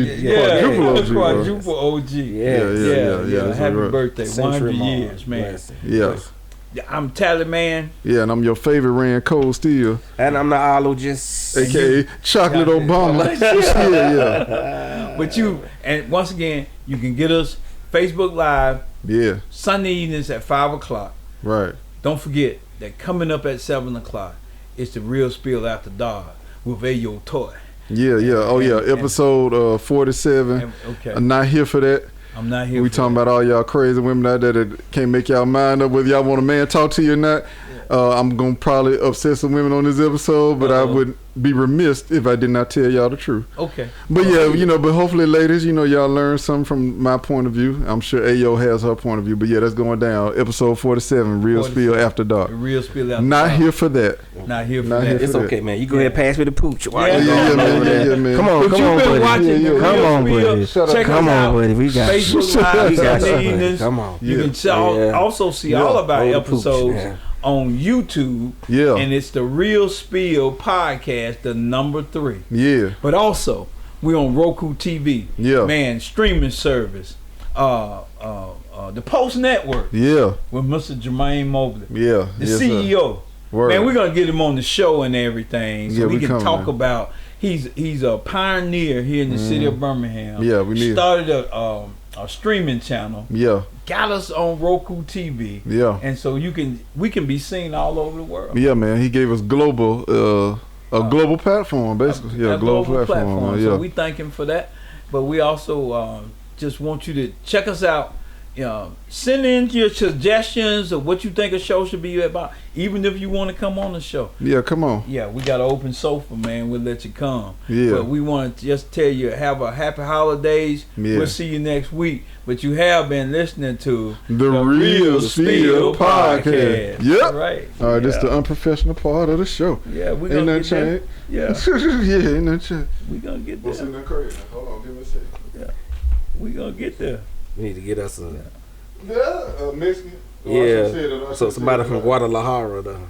Quadruple OG. Yeah. Happy birthday. 100 years, man. Yes. I'm Tally Man. Yeah, and I'm your favorite Rand Cole still. And I'm the ologist. AKA Chocolate Obama. But and once again, you can get us Facebook Live. Yeah. Sunday evenings at 5 o'clock. Right. Don't forget that coming up at 7 o'clock, it's the Real Spill After Dark with Ayo Toy. Yeah. Oh yeah. Episode 47. Okay. I'm not here for that. I'm not here. We talking about all y'all crazy women out there that can't make y'all mind up whether y'all want a man talk to you or not. I'm gonna probably upset some women on this episode, but I would be remiss if I did not tell y'all the truth. Okay. But but hopefully, ladies, y'all learn something from my point of view. I'm sure Ayo has her point of view, but that's going down. Episode 47, Real Spill After Dark. Real Spill After Not Dark. Here for that. Not here for that. It's okay, man. You go ahead and pass me the pooch. Yeah, man. Come on, buddy. Come on, buddy. Check us out. Buddy. We got Facebook Live Sunday evenings. Come on. You can also see all of our episodes on YouTube. Yeah. And it's the Real Spill podcast, the number 3. Yeah. But also, we're on Roku TV. Yeah. Man, streaming service. The Post Network. Yeah. With Mr. Jermaine Mobley. Yeah. The CEO. Word. Man, we're gonna get him on the show and everything, so we can talk about. He's a pioneer here in the city of Birmingham. Yeah, we need. Started a streaming channel. Yeah. Got us on Roku TV. Yeah. And so we can be seen all over the world. Yeah, man. He gave us global global platform, basically. A global platform. Yeah. So we thank him for that. But we also just want you to check us out. Send in your suggestions of what you think a show should be about, even if you want to come on the show. Yeah, come on. Yeah, we got an open sofa, man. We'll let you come. Yeah. But we want to just tell you, have a happy holidays. Yeah. We'll see you next week. But you have been listening to the Real Spill podcast. Yep. Right. All right, this is the unprofessional part of the show. Yeah, we're ain't gonna nothing get there. changed. Yeah. Ain't nothing changed. We're gonna get there. What's in the crazy? Hold on, give me a second. Yeah. We're gonna get there. We need to get us a Mexican. So somebody from Guadalajara though.